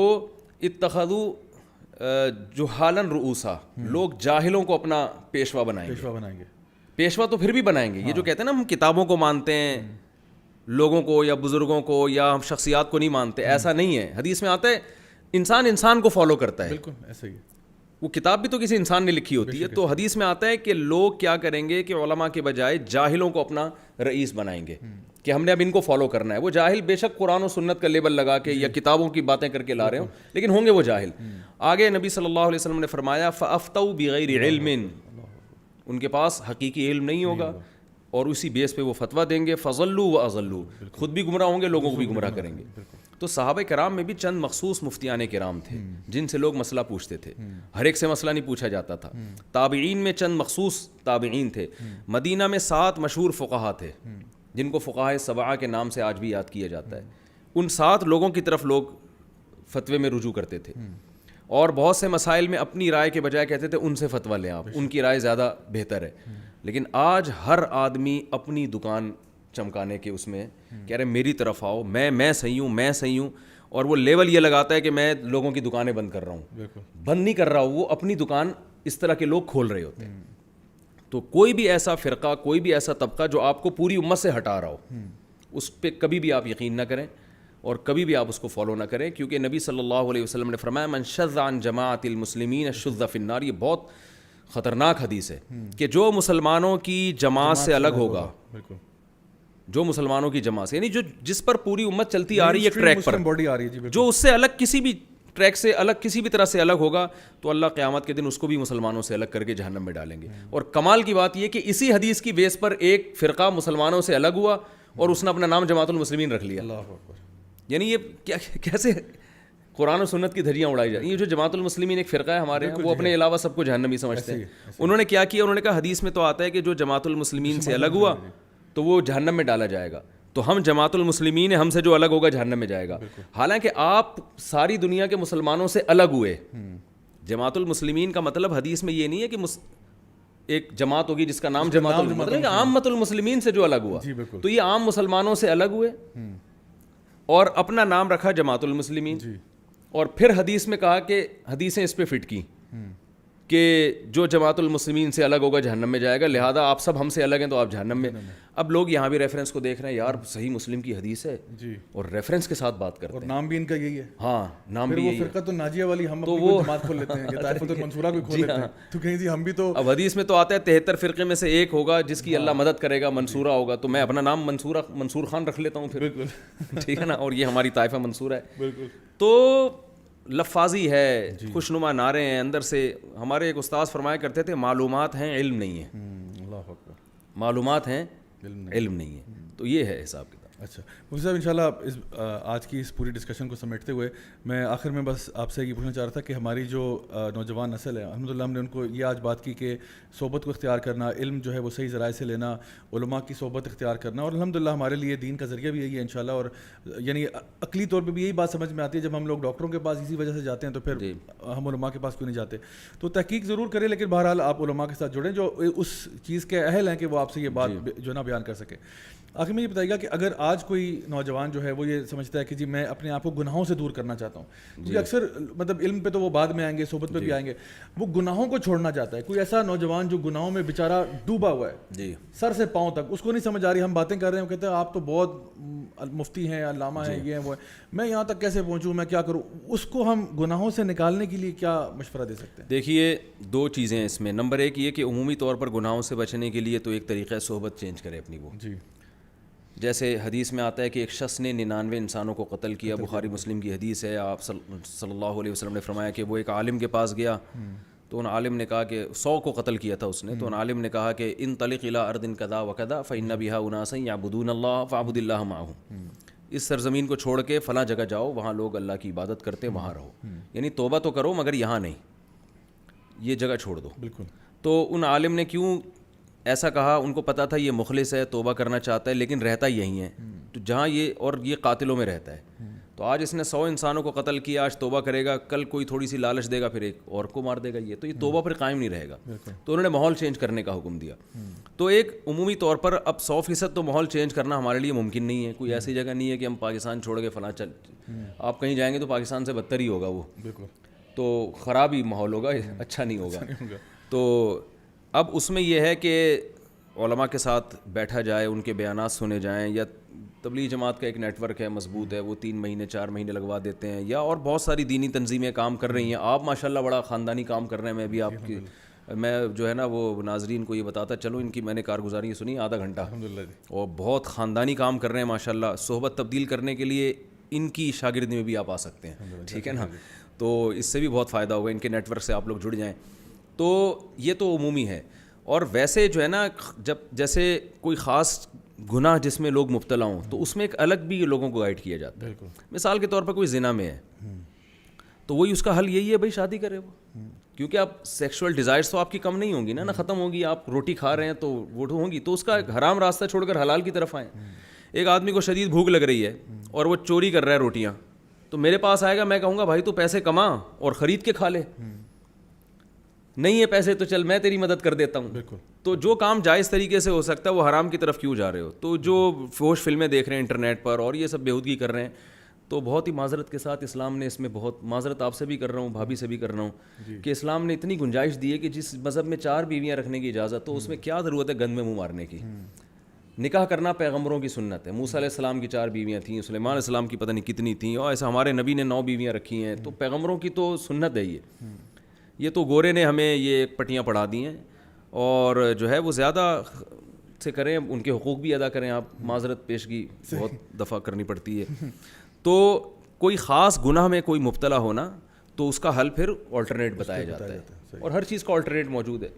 اتخذوا جہالاً رؤوسا, لوگ جاہلوں کو اپنا پیشوا بنائیں گے. پیشوا تو پھر بھی بنائیں گے. یہ جو کہتے ہیں نا ہم کتابوں کو مانتے ہیں, لوگوں کو یا بزرگوں کو یا ہم شخصیات کو نہیں مانتے, ایسا نہیں ہے. حدیث میں آتا ہے انسان کو فالو کرتا ہے. بالکل ایسا ہی. وہ کتاب بھی تو کسی انسان نے لکھی ہوتی ہے. تو حدیث میں آتا ہے کہ لوگ کیا کریں گے کہ علماء کے بجائے جاہلوں کو اپنا رئیس بنائیں گے کہ ہم نے اب ان کو فالو کرنا ہے. وہ جاہل بے شک قرآن و سنت کا لیبل لگا کے یا کتابوں کی باتیں کر کے لا رہے ہوں, لیکن ہوں گے وہ جاہل. آگے نبی صلی اللہ علیہ وسلم نے فرمایا فَأَفْتَوْا بِغَيْرِ عِلْمٍ, ان کے پاس حقیقی علم نہیں ہوگا اور اسی بیس پہ وہ فتویٰ دیں گے. فَضَلُّوا وَأَضَلُّوا, خود بھی گمراہ ہوں گے, لوگوں کو بھی گمراہ کریں گے. تو صحابہ کرام میں بھی چند مخصوص مفتیان کرام تھے جن سے لوگ مسئلہ پوچھتے تھے, ہر ایک سے مسئلہ نہیں پوچھا جاتا تھا. تابعین میں چند مخصوص تابعین تھے. مدینہ میں 7 مشہور فقہا تھے جن کو فقہائے سبعہ کے نام سے آج بھی یاد کیا جاتا ہے. ان 7 لوگوں کی طرف لوگ فتوے میں رجوع کرتے تھے اور بہت سے مسائل میں اپنی رائے کے بجائے کہتے تھے ان سے فتویٰ لیں آپ, ان کی رائے زیادہ بہتر ہے. لیکن آج ہر آدمی اپنی دکان چمکانے کے اس میں کہہ رہے میری طرف آؤ, میں صحیح ہوں, اور وہ لیول یہ لگاتا ہے کہ میں لوگوں کی دکانیں بند کر رہا ہوں. بند نہیں کر رہا ہوں, وہ اپنی دکان اس طرح کے لوگ کھول رہے ہوتے ہیں. تو کوئی بھی ایسا فرقہ, کوئی بھی ایسا طبقہ جو آپ کو پوری امت سے ہٹا رہا ہو, اس پہ کبھی بھی آپ یقین نہ کریں اور کبھی بھی آپ اس کو فالو نہ کریں, کیونکہ نبی صلی اللہ علیہ وسلم نے فرمایا من شذ عن جماعت المسلمین شذ فی النار. یہ بہت خطرناک حدیث ہے کہ جو مسلمانوں کی جماعت سے الگ ہوگا, جو مسلمانوں کی جماعت سے, یعنی جو جس پر پوری امت چلتی آ رہی ہے ٹریک پر, جو اس سے الگ کسی بھی ٹریک سے الگ کسی بھی طرح سے الگ ہوگا تو اللہ قیامت کے دن اس کو بھی مسلمانوں سے الگ کر کے جہنم میں ڈالیں گے. اور کمال کی بات یہ کہ اسی حدیث کی بیس پر ایک فرقہ مسلمانوں سے الگ ہوا اور اس نے اپنا نام جماعت المسلمین رکھ لیا. یعنی یہ کیسے قرآن و سنت کی دھجیاں اڑائی جائیں. یہ جو جماعت المسلمین ایک فرقہ ہے ہمارے یہاں, وہ اپنے علاوہ سب کو جہنمی سمجھتے ہیں. انہوں نے کیا کیا, انہوں نے کہا حدیث میں تو آتا ہے کہ جو جماعت المسلمین سے الگ ہوا تو وہ جہنم میں ڈالا جائے گا, تو ہم جماعت المسلمین ہیں, ہم سے جو الگ ہوگا جہنم میں جائے گا. حالانکہ آپ ساری دنیا کے مسلمانوں سے الگ ہوئے. جماعت المسلمین کا مطلب حدیث میں یہ نہیں ہے کہ ایک جماعت ہوگی جس کا نام جماعت المسلمین, عامت المسلمین سے جو الگ ہوا, تو یہ عام مسلمانوں سے الگ ہوئے اور اپنا نام رکھا جماعت المسلمین. اور پھر حدیث میں کہا کہ حدیثیں اس پہ فٹ کی کہ جو جماعت المسلمین سے الگ ہوگا جہنم میں جائے گا, لہذا آپ سب ہم سے الگ ہیں تو آپ جہنم میں. اب لوگ یہاں بھی ریفرنس کو دیکھ رہے ہیں, یار صحیح مسلم کی حدیث ہے اور ریفرنس کے ساتھ بات کرتے ہیں, اور نام بھی ان کا یہی ہے. ہاں نام بھی یہی ہے. فرقہ تو ناجیہ والی ہم اپنی جماعت کھول لیتے ہیں, طائفۃ المنصورہ کو کھول لیتے ہیں, تو کہیں جی ہم بھی تو. اب حدیث میں تو آتا ہے 73 فرقے میں سے ایک ہوگا جس کی اللہ مدد کرے گا, منصورہ ہوگا, تو میں اپنا نام منصور خان رکھ لیتا ہوں پھر. بالکل ٹھیک ہے نا, اور یہ ہماری طائفہ منصورہ ہے. بالکل. تو لفاظی ہے, خوشنما نعرے ہیں اندر سے. ہمارے ایک استاذ فرمایا کرتے تھے معلومات ہیں علم نہیں ہے. معلومات ہیں علم نہیں ہے. تو یہ ہے حساب کتاب. اچھا مفتی صاحب، انشاءاللہ آج کی اس پوری ڈسکشن کو سمیٹتے ہوئے میں آخر میں بس آپ سے یہ پوچھنا چاہ رہا تھا کہ ہماری جو نوجوان نسل ہے، الحمدللہ ہم نے ان کو یہ آج بات کی کہ صحبت کو اختیار کرنا، علم جو ہے وہ صحیح ذرائع سے لینا، علماء کی صحبت اختیار کرنا، اور الحمدللہ ہمارے لیے دین کا ذریعہ بھی یہی ہے انشاءاللہ. اور یعنی عقلی طور پہ بھی یہی بات سمجھ میں آتی ہے جب ہم لوگ ڈاکٹروں کے پاس اسی وجہ سے جاتے ہیں تو پھر ہم علماء کے پاس کیوں نہیں جاتے. تو تحقیق ضرور کریں، لیکن بہرحال آپ علماء کے ساتھ جڑیں جو اس چیز کے اہل ہیں کہ وہ آپ سے یہ بات جو ہے نا بیان کر سکے. آخر میں یہ بتائیے گا کہ اگر آج کوئی نوجوان جو ہے وہ یہ سمجھتا ہے کہ جی میں اپنے آپ کو گناہوں سے دور کرنا چاہتا ہوں، کیونکہ اکثر مطلب علم پہ تو وہ بعد میں آئیں گے، صحبت پہ بھی آئیں گے، وہ گناہوں کو چھوڑنا چاہتا ہے. کوئی ایسا نوجوان جو گناہوں میں بیچارہ ڈوبا ہوا ہے سر سے پاؤں تک، اس کو نہیں سمجھ آ رہی، ہم باتیں کر رہے ہیں، وہ کہتے ہیں آپ تو بہت مفتی ہیں، علامہ ہیں، یہ ہیں وہ ہیں، میں یہاں تک کیسے پہنچوں، میں کیا کروں. اس کو ہم گناہوں سے نکالنے کے لیے کیا مشورہ دے سکتے ہیں؟ دیکھیے دو چیزیں اس میں. نمبر ایک یہ کہ عمومی طور پر گناہوں سے بچنے کے لیے تو ایک طریقہ ہے صحبت چینج کرے اپنی. وہ جی جیسے حدیث میں آتا ہے کہ ایک شخص نے 99 انسانوں کو قتل کیا، بخاری مسلم کی حدیث ہے. آپ صلی اللہ علیہ وسلم نے فرمایا کہ وہ ایک عالم کے پاس گیا تو ان عالم نے کہا کہ 100 کو قتل کیا تھا اس نے، تو ان عالم نے کہا کہ انطلق الی ارض کذا وکذا فإن بها اناسا یعبدون اللہ فاعبد اللہ معهم، اس سرزمین کو چھوڑ کے فلاں جگہ جاؤ، وہاں لوگ اللہ کی عبادت کرتے، وہاں رہو. یعنی توبہ تو کرو مگر یہاں نہیں، یہ جگہ چھوڑ دو. بالکل. تو ان عالم نے کیوں ایسا کہا؟ ان کو پتا تھا یہ مخلص ہے، توبہ کرنا چاہتا ہے، لیکن رہتا یہیں ہے تو جہاں یہ قاتلوں میں رہتا ہے. تو آج اس نے 100 انسانوں کو قتل کیا، آج توبہ کرے گا، کل کوئی تھوڑی سی لالچ دے گا، پھر ایک اور کو مار دے گا، یہ توبہ پر قائم نہیں رہے گا. تو انہوں نے ماحول چینج کرنے کا حکم دیا. تو ایک عمومی طور پر اب 100% تو ماحول چینج کرنا ہمارے لیے ممکن نہیں ہے. کوئی ایسی جگہ نہیں ہے کہ ہم پاکستان چھوڑ کے فلاں آپ کہیں جائیں گے تو پاکستان سے بدتر ہی ہوگا، وہ تو خراب ہی ماحول ہوگا، اچھا نہیں ہوگا. تو اب اس میں یہ ہے کہ علماء کے ساتھ بیٹھا جائے، ان کے بیانات سنے جائیں، یا تبلیغ جماعت کا ایک نیٹ ورک ہے مضبوط ہے، وہ 3 مہینے 4 مہینے لگوا دیتے ہیں، یا اور بہت ساری دینی تنظیمیں کام کر رہی ہیں. آپ ماشاءاللہ بڑا خاندانی کام کر رہے ہیں. میں بھی آپ کی میں جو ہے نا وہ ناظرین کو یہ بتاتا چلو، ان کی میں نے کارگزاری سنی آدھا گھنٹہ، اور بہت خاندانی کام کر رہے ہیں ماشاءاللہ. صحبت تبدیل کرنے کے لیے ان کی شاگردی میں بھی آپ آ سکتے ہیں، ٹھیک ہے نا. تو اس سے بھی بہت فائدہ ہوگا، ان کے نیٹ ورک سے آپ لوگ جڑ جائیں. تو یہ تو عمومی ہے. اور ویسے جو ہے نا جب جیسے کوئی خاص گناہ جس میں لوگ مبتلا ہوں تو اس میں ایک الگ بھی لوگوں کو گائیڈ کیا جاتا ہے. مثال کے طور پر کوئی زنا میں ہے تو وہی اس کا حل یہی ہے بھائی شادی کرے وہ، کیونکہ آپ سیکشول ڈیزائرس تو آپ کی کم نہیں ہوں گی نا ختم ہوگی. آپ روٹی کھا رہے ہیں تو وہ ہوں گی، تو اس کا حرام راستہ چھوڑ کر حلال کی طرف آئیں. ایک آدمی کو شدید بھوک لگ رہی ہے اور وہ چوری کر رہا ہے روٹیاں، تو میرے پاس آئے گا، میں کہوں گا بھائی تو پیسے کما اور خرید کے کھا لے. نہیں ہے پیسے تو چل میں تیری مدد کر دیتا ہوں. تو جو کام جائز طریقے سے ہو سکتا ہے وہ حرام کی طرف کیوں جا رہے ہو؟ تو جو فحش فلمیں دیکھ رہے ہیں انٹرنیٹ پر اور یہ سب بےہودگی کر رہے ہیں، تو بہت ہی معذرت کے ساتھ اسلام نے اس میں بہت معذرت آپ سے بھی کر رہا ہوں، بھابھی سے بھی کر رہا ہوں، کہ اسلام نے اتنی گنجائش دی ہے کہ جس مذہب میں 4 بیویاں رکھنے کی اجازت ہو، اس میں کیا ضرورت ہے گند میں منہ مارنے کی. نکاح کرنا پیغمبروں کی سنت ہے. موسیٰ علیہ السلام کی 4 بیویاں تھیں، سلیمان علیہ السلام کی پتہ نہیں کتنی تھیں، اور ایسا ہمارے نبی نے 9 بیویاں رکھی ہیں. تو پیغمبروں کی تو سنت ہے یہ تو گورے نے ہمیں یہ پٹیاں پڑھا دی ہیں. اور جو ہے وہ زیادہ سے کریں، ان کے حقوق بھی ادا کریں. آپ معذرت پیشگی بہت دفعہ کرنی پڑتی ہے. تو کوئی خاص گناہ میں کوئی مبتلا ہونا تو اس کا حل پھر آلٹرنیٹ بتایا جاتا ہے، اور ہر چیز کا آلٹرنیٹ موجود ہے.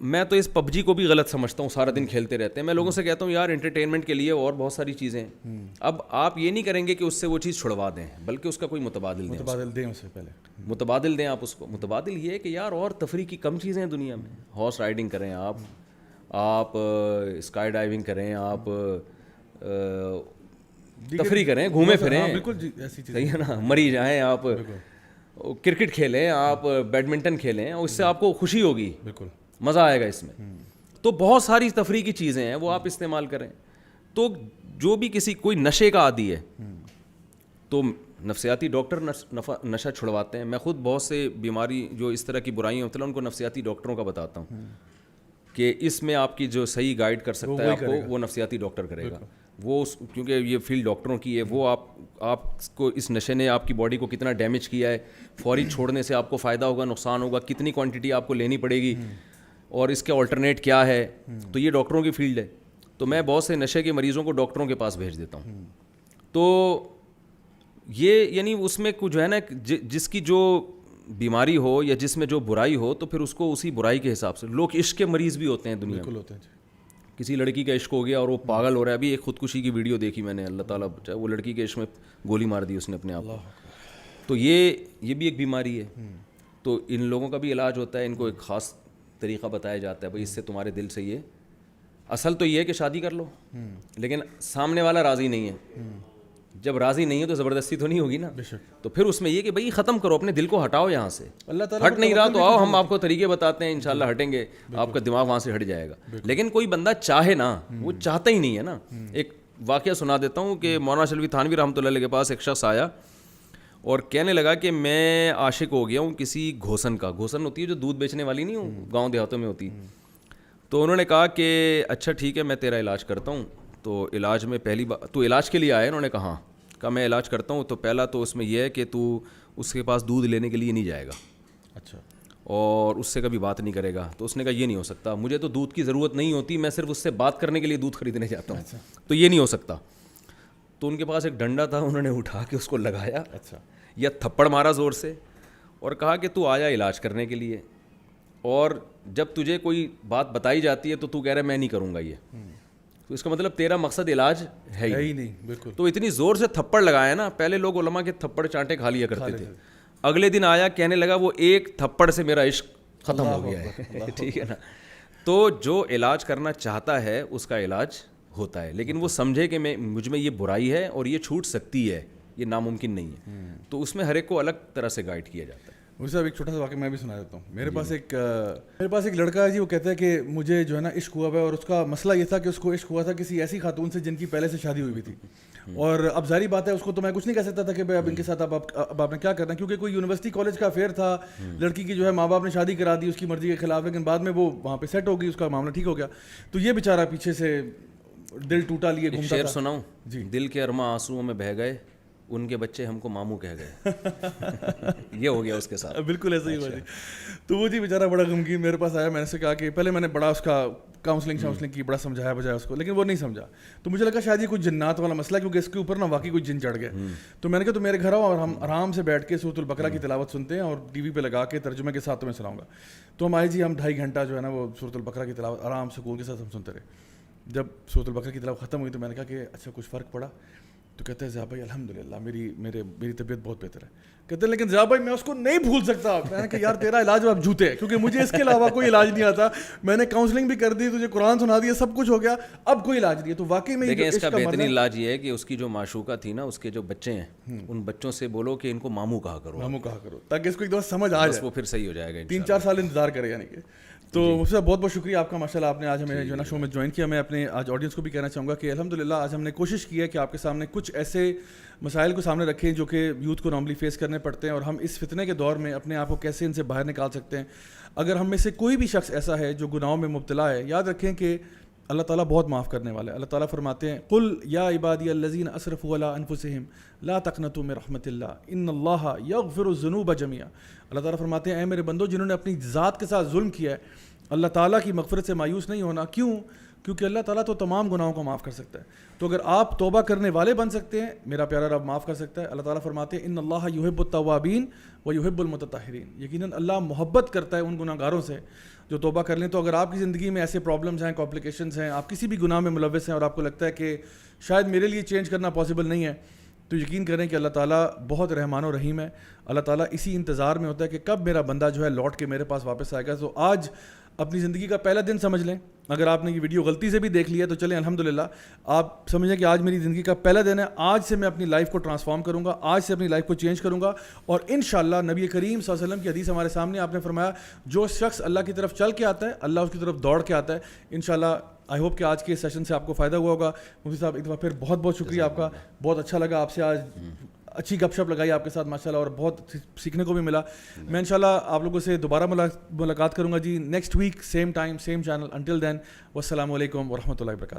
میں تو اس PUBG کو بھی غلط سمجھتا ہوں، سارا دن کھیلتے رہتے ہیں. میں لوگوں سے کہتا ہوں یار انٹرٹینمنٹ کے لیے اور بہت ساری چیزیں ہیں. اب آپ یہ نہیں کریں گے کہ اس سے وہ چیز چھڑوا دیں، بلکہ اس کا کوئی متبادل دیں. اس سے پہلے متبادل دیں آپ اس کو. متبادل یہ ہے کہ یار اور تفریح کی کم چیزیں ہیں دنیا میں. ہارس رائڈنگ کریں آپ اسکائی ڈائیونگ کریں، آپ تفریح کریں، گھومیں پھریں، بالکل ایسی چیز صحیح ہے نا. مری جائیں، آپ کرکٹ کھیلیں، آپ بیڈمنٹن کھیلیں، اور اس سے آپ کو خوشی ہوگی، بالکل مزہ آئے گا اس میں. تو بہت ساری تفریح کی چیزیں ہیں وہ آپ استعمال کریں. تو جو بھی کوئی نشے کا عادی ہے تو نفسیاتی ڈاکٹر نشہ چھڑواتے ہیں. میں خود بہت سے بیماری جو اس طرح کی برائیاں ہوتی ہیں ان کو نفسیاتی ڈاکٹروں کا بتاتا ہوں کہ اس میں آپ کی جو صحیح گائیڈ کر سکتا ہے آپ کو، وہ نفسیاتی ڈاکٹر کرے گا. وہ کیونکہ یہ فیلڈ ڈاکٹروں کی ہے. وہ آپ کو اس نشے نے آپ کی باڈی کو کتنا ڈیمیج کیا ہے، فوری چھوڑنے سے آپ کو فائدہ ہوگا نقصان ہوگا، کتنی کوانٹٹی آپ کو لینی پڑے گی، اور اس کے آلٹرنیٹ کیا ہے. تو یہ ڈاکٹروں کی فیلڈ ہے. تو میں بہت سے نشے کے مریضوں کو ڈاکٹروں کے پاس بھیج دیتا ہوں. تو یہ یعنی اس میں کچھ جو ہے نا جس کی جو بیماری ہو یا جس میں جو برائی ہو تو پھر اس کو اسی برائی کے حساب سے. لوگ عشق کے مریض بھی ہوتے ہیں دنیا میں، کسی لڑکی کا عشق ہو گیا اور وہ پاگل ہو رہا ہے. ابھی ایک خودکشی کی ویڈیو دیکھی میں نے, اللہ تعالیٰ بچائے, وہ لڑکی کے عشق میں گولی مار دی اس نے اپنے آپ کو. تو یہ بھی ایک بیماری ہے. تو ان لوگوں کا بھی علاج ہوتا ہے, ان کو ایک خاص طریقہ بتایا جاتا ہے, بھائی اس سے تمہارے دل سے یہ اصل تو یہ ہے کہ شادی کر لو, لیکن سامنے والا راضی نہیں ہے. جب راضی نہیں ہے تو زبردستی تو نہیں ہوگی نا, تو پھر اس میں یہ کہ بھائی ختم کرو, اپنے دل کو ہٹاؤ یہاں سے. ہٹ نہیں رہا تو آؤ, ہم آپ کو طریقے بتاتے ہیں, انشاءاللہ ہٹیں گے, آپ کا دماغ وہاں سے ہٹ جائے گا. لیکن کوئی بندہ چاہے نا, وہ چاہتا ہی نہیں ہے نا. ایک واقعہ سنا دیتا ہوں کہ مولانا شلوی تھانوی رحمۃ اللہ علیہ کے پاس ایک شخص آیا اور کہنے لگا کہ میں عاشق ہو گیا ہوں کسی گھوسن کا. گھوسن ہوتی ہے جو دودھ بیچنے والی نہیں ہوں, گاؤں دیہاتوں میں ہوتی. تو انہوں نے کہا کہ اچھا ٹھیک ہے, میں تیرا علاج کرتا ہوں. تو علاج میں پہلی بار تو علاج کے لیے آیا, انہوں نے کہا کہ میں علاج کرتا ہوں. تو پہلا تو اس میں یہ ہے کہ تو اس کے پاس دودھ لینے کے لیے نہیں جائے گا, اچھا, اور اس سے کبھی بات نہیں کرے گا. تو اس نے کہا یہ نہیں ہو سکتا, مجھے تو دودھ کی ضرورت نہیں ہوتی, میں صرف اس سے بات کرنے کے لیے دودھ خریدنے جاتا ہوں, تو یہ نہیں ہو سکتا. تو ان کے پاس ایک ڈنڈا تھا, انہوں نے اٹھا کے اس کو لگایا, اچھا, یا تھپڑ مارا زور سے, اور کہا کہ تو آیا علاج کرنے کے لیے, اور جب تجھے کوئی بات بتائی جاتی ہے تو تو کہہ رہا ہے میں نہیں کروں گا یہ, تو اس کا مطلب تیرا مقصد علاج ہے ہی نہیں. بالکل. تو اتنی زور سے تھپڑ لگایا نا, پہلے لوگ علماء کے تھپڑ چانٹے کھا لیا کرتے تھے. اگلے دن آیا, کہنے لگا وہ ایک تھپڑ سے میرا عشق ختم ہو گیا ہے. ٹھیک ہے نا. تو جو علاج کرنا چاہتا ہے اس کا علاج ہوتا ہے, لیکن وہ سمجھے کہ مجھ میں یہ برائی ہے اور یہ چھوٹ سکتی ہے, یہ ناممکن نہیں ہے. تو اس میں ہر ایک کو الگ طرح سے گائیڈ کیا جاتا ہے. مجھے صاحب ایک چھوٹا سا واقعہ میں بھی سنا دیتا ہوں. میرے پاس ایک لڑکا ہے جی, وہ کہتا ہے کہ مجھے جو ہے نا عشق ہوا ہے, اور اس کا مسئلہ یہ تھا کہ اس کو عشق ہوا تھا کسی ایسی خاتون سے جن کی پہلے سے شادی ہوئی تھی. اور اب ظاہری بات ہے, اس کو تو میں کچھ نہیں کہہ سکتا تھا کہ بھائی اب ان کے ساتھ اب آپ نے کیا کرنا ہے, کیونکہ کوئی یونیورسٹی کالج کا افیئر تھا. لڑکی کی جو ہے ماں باپ نے شادی کرا دی اس کی مرضی کے خلاف, لیکن بعد میں وہ وہاں پہ سیٹ ہو گئی, اس کا معاملہ ٹھیک ہو گیا. تو یہ بیچارہ پیچھے سے دل ٹوٹا لیے گھومتا تھا. شعر سناؤں جی, دل کے ارماں آنسوؤں میں بہہ گئے, ان کے بچے ہم کو ماموں کہہ گئے. یہ ہو گیا اس کے ساتھ. بالکل ایسا ہی ہوا جی. تو وہ جی بیچارہ بڑا غمگین میرے پاس آیا. میں نے سے کہا کہ پہلے میں نے بڑا اس کا کاؤنسلنگ کی بڑا سمجھایا بجایا اس کو, لیکن وہ نہیں سمجھا. تو مجھے لگا شاید یہ کوئی جنات والا مسئلہ ہے, کیونکہ اس کے اوپر نا واقعی کوئی جن چڑھ گئے. تو میں نے کہا تو میرے گھر آؤ اور ہم آرام سے بیٹھ کے سورۃ البقرہ کی تلاوت سنتے ہیں, اور ٹی وی پہ لگا کے ترجمے کے ساتھ میں سناؤں گا. تو ہم آئے جی, ہم 2.5 گھنٹہ جو ہے نا وہ سورۃ البقرہ کی تلاوت آرام سکون کے ساتھ ہم سنتے رہے. جب سورۃ البقرہ کی تلاوت ختم ہوئی تو میں نے کہا کہ اچھا کچھ فرق پڑا؟ تو کہتے ہیں ضیاء بھائی الحمدللہ میری طبیعت بہت بہتر ہے. کہتے ہیں لیکن ضیاء بھائی میں اس کو نہیں بھول سکتا. میں نے کہا یار تیرا علاج اب جھوٹے ہے, کیونکہ مجھے اس کے علاوہ کوئی علاج نہیں آتا. میں نے کاؤنسلنگ بھی کر دی, تجھے قرآن سنا دیا, سب کچھ ہو گیا, اب کوئی علاج نہیں ہے. تو واقعی میں دیکھیں اس کا بہترین علاج یہ ہے کہ اس کی جو معشوقہ تھی نا, اس کے جو بچے ہیں, ان بچوں سے بولو کہ ان کو ماموں کہا کرو, تاکہ اس کو ایک دفعہ سمجھ آ جائے, وہ پھر صحیح ہو جائے گا. 3-4 سال انتظار کرے یعنی کہ. تو مجھ سے بہت بہت شکریہ آپ کا, ماشاء اللہ آپ نے آج ہمیں جو ہے نا شو میں جوائن کیا. میں اپنے آج آڈینس کو بھی کہنا چاہوں گا کہ الحمدللہ آج ہم نے کوشش کی ہے کہ آپ کے سامنے کچھ ایسے مسائل کو سامنے رکھیں جو کہ یوتھ کو نارملی فیس کرنے پڑتے ہیں, اور ہم اس فتنے کے دور میں اپنے آپ کو کیسے ان سے باہر نکال سکتے ہیں. اگر ہم میں سے کوئی بھی شخص ایسا ہے جو گناہوں میں مبتلا ہے, یاد رکھیں کہ اللہ تعالیٰ بہت معاف کرنے والا ہے. اللہ تعالیٰ فرماتے ہیں قل یا عبادی الذین اسرفوا علی انفسہم لا تقنطوا من رحمت اللہ ان اللہ یغفر الذنوب جميعا. اللہ تعالیٰ فرماتے ہیں اے میرے بندو جنہوں نے اپنی ذات کے ساتھ ظلم کیا ہے, اللہ تعالیٰ کی مغفرت سے مایوس نہیں ہونا. کیوں؟ کیونکہ اللہ تعالیٰ تو تمام گناہوں کو معاف کر سکتا ہے. تو اگر آپ توبہ کرنے والے بن سکتے ہیں, میرا پیارا رب معاف کر سکتا ہے. اللہ تعالیٰ فرماتے ہیں ان اللہ یحب التوابین و یحب المتطہرین. یقیناً اللہ محبت کرتا ہے ان گناہ گاروں سے جو توبہ کر لیں. تو اگر آپ کی زندگی میں ایسے پرابلمز ہیں, کمپلیکیشنز ہیں, آپ کسی بھی گناہ میں ملوث ہیں, اور آپ کو لگتا ہے کہ شاید میرے لیے چینج کرنا پاسبل نہیں ہے, تو یقین کریں کہ اللہ تعالیٰ بہت رحمان و رحیم ہے. اللہ تعالیٰ اسی انتظار میں ہوتا ہے کہ کب میرا بندہ جو ہے لوٹ کے میرے پاس واپس آئے گا. تو آج اپنی زندگی کا پہلا دن سمجھ لیں. اگر آپ نے یہ ویڈیو غلطی سے بھی دیکھ لیا تو چلیں الحمدللہ, آپ سمجھیں کہ آج میری زندگی کا پہلا دن ہے. آج سے میں اپنی لائف کو ٹرانسفارم کروں گا, آج سے اپنی لائف کو چینج کروں گا, اور انشاءاللہ نبی کریم صلی اللہ علیہ وسلم کی حدیث ہمارے سامنے, آپ نے فرمایا جو شخص اللہ کی طرف چل کے آتا ہے اللہ اس کی طرف دوڑ کے آتا ہے. انشاءاللہ آئی ہوپ کہ آج کے سیشن سے آپ کو فائدہ ہوا ہوگا. مفتی صاحب ایک دفعہ پھر بہت بہت شکریہ آپ کا, بہت اچھا لگا آپ سے آج, اچھی گپ شپ لگائی آپ کے ساتھ ماشاءاللہ, اور بہت سیکھنے کو بھی ملا. میں انشاءاللہ آپ لوگوں سے دوبارہ ملاقات کروں گا جی next week, same time same channel. Until then والسلام علیکم ورحمۃ اللہ وبرکاتہ.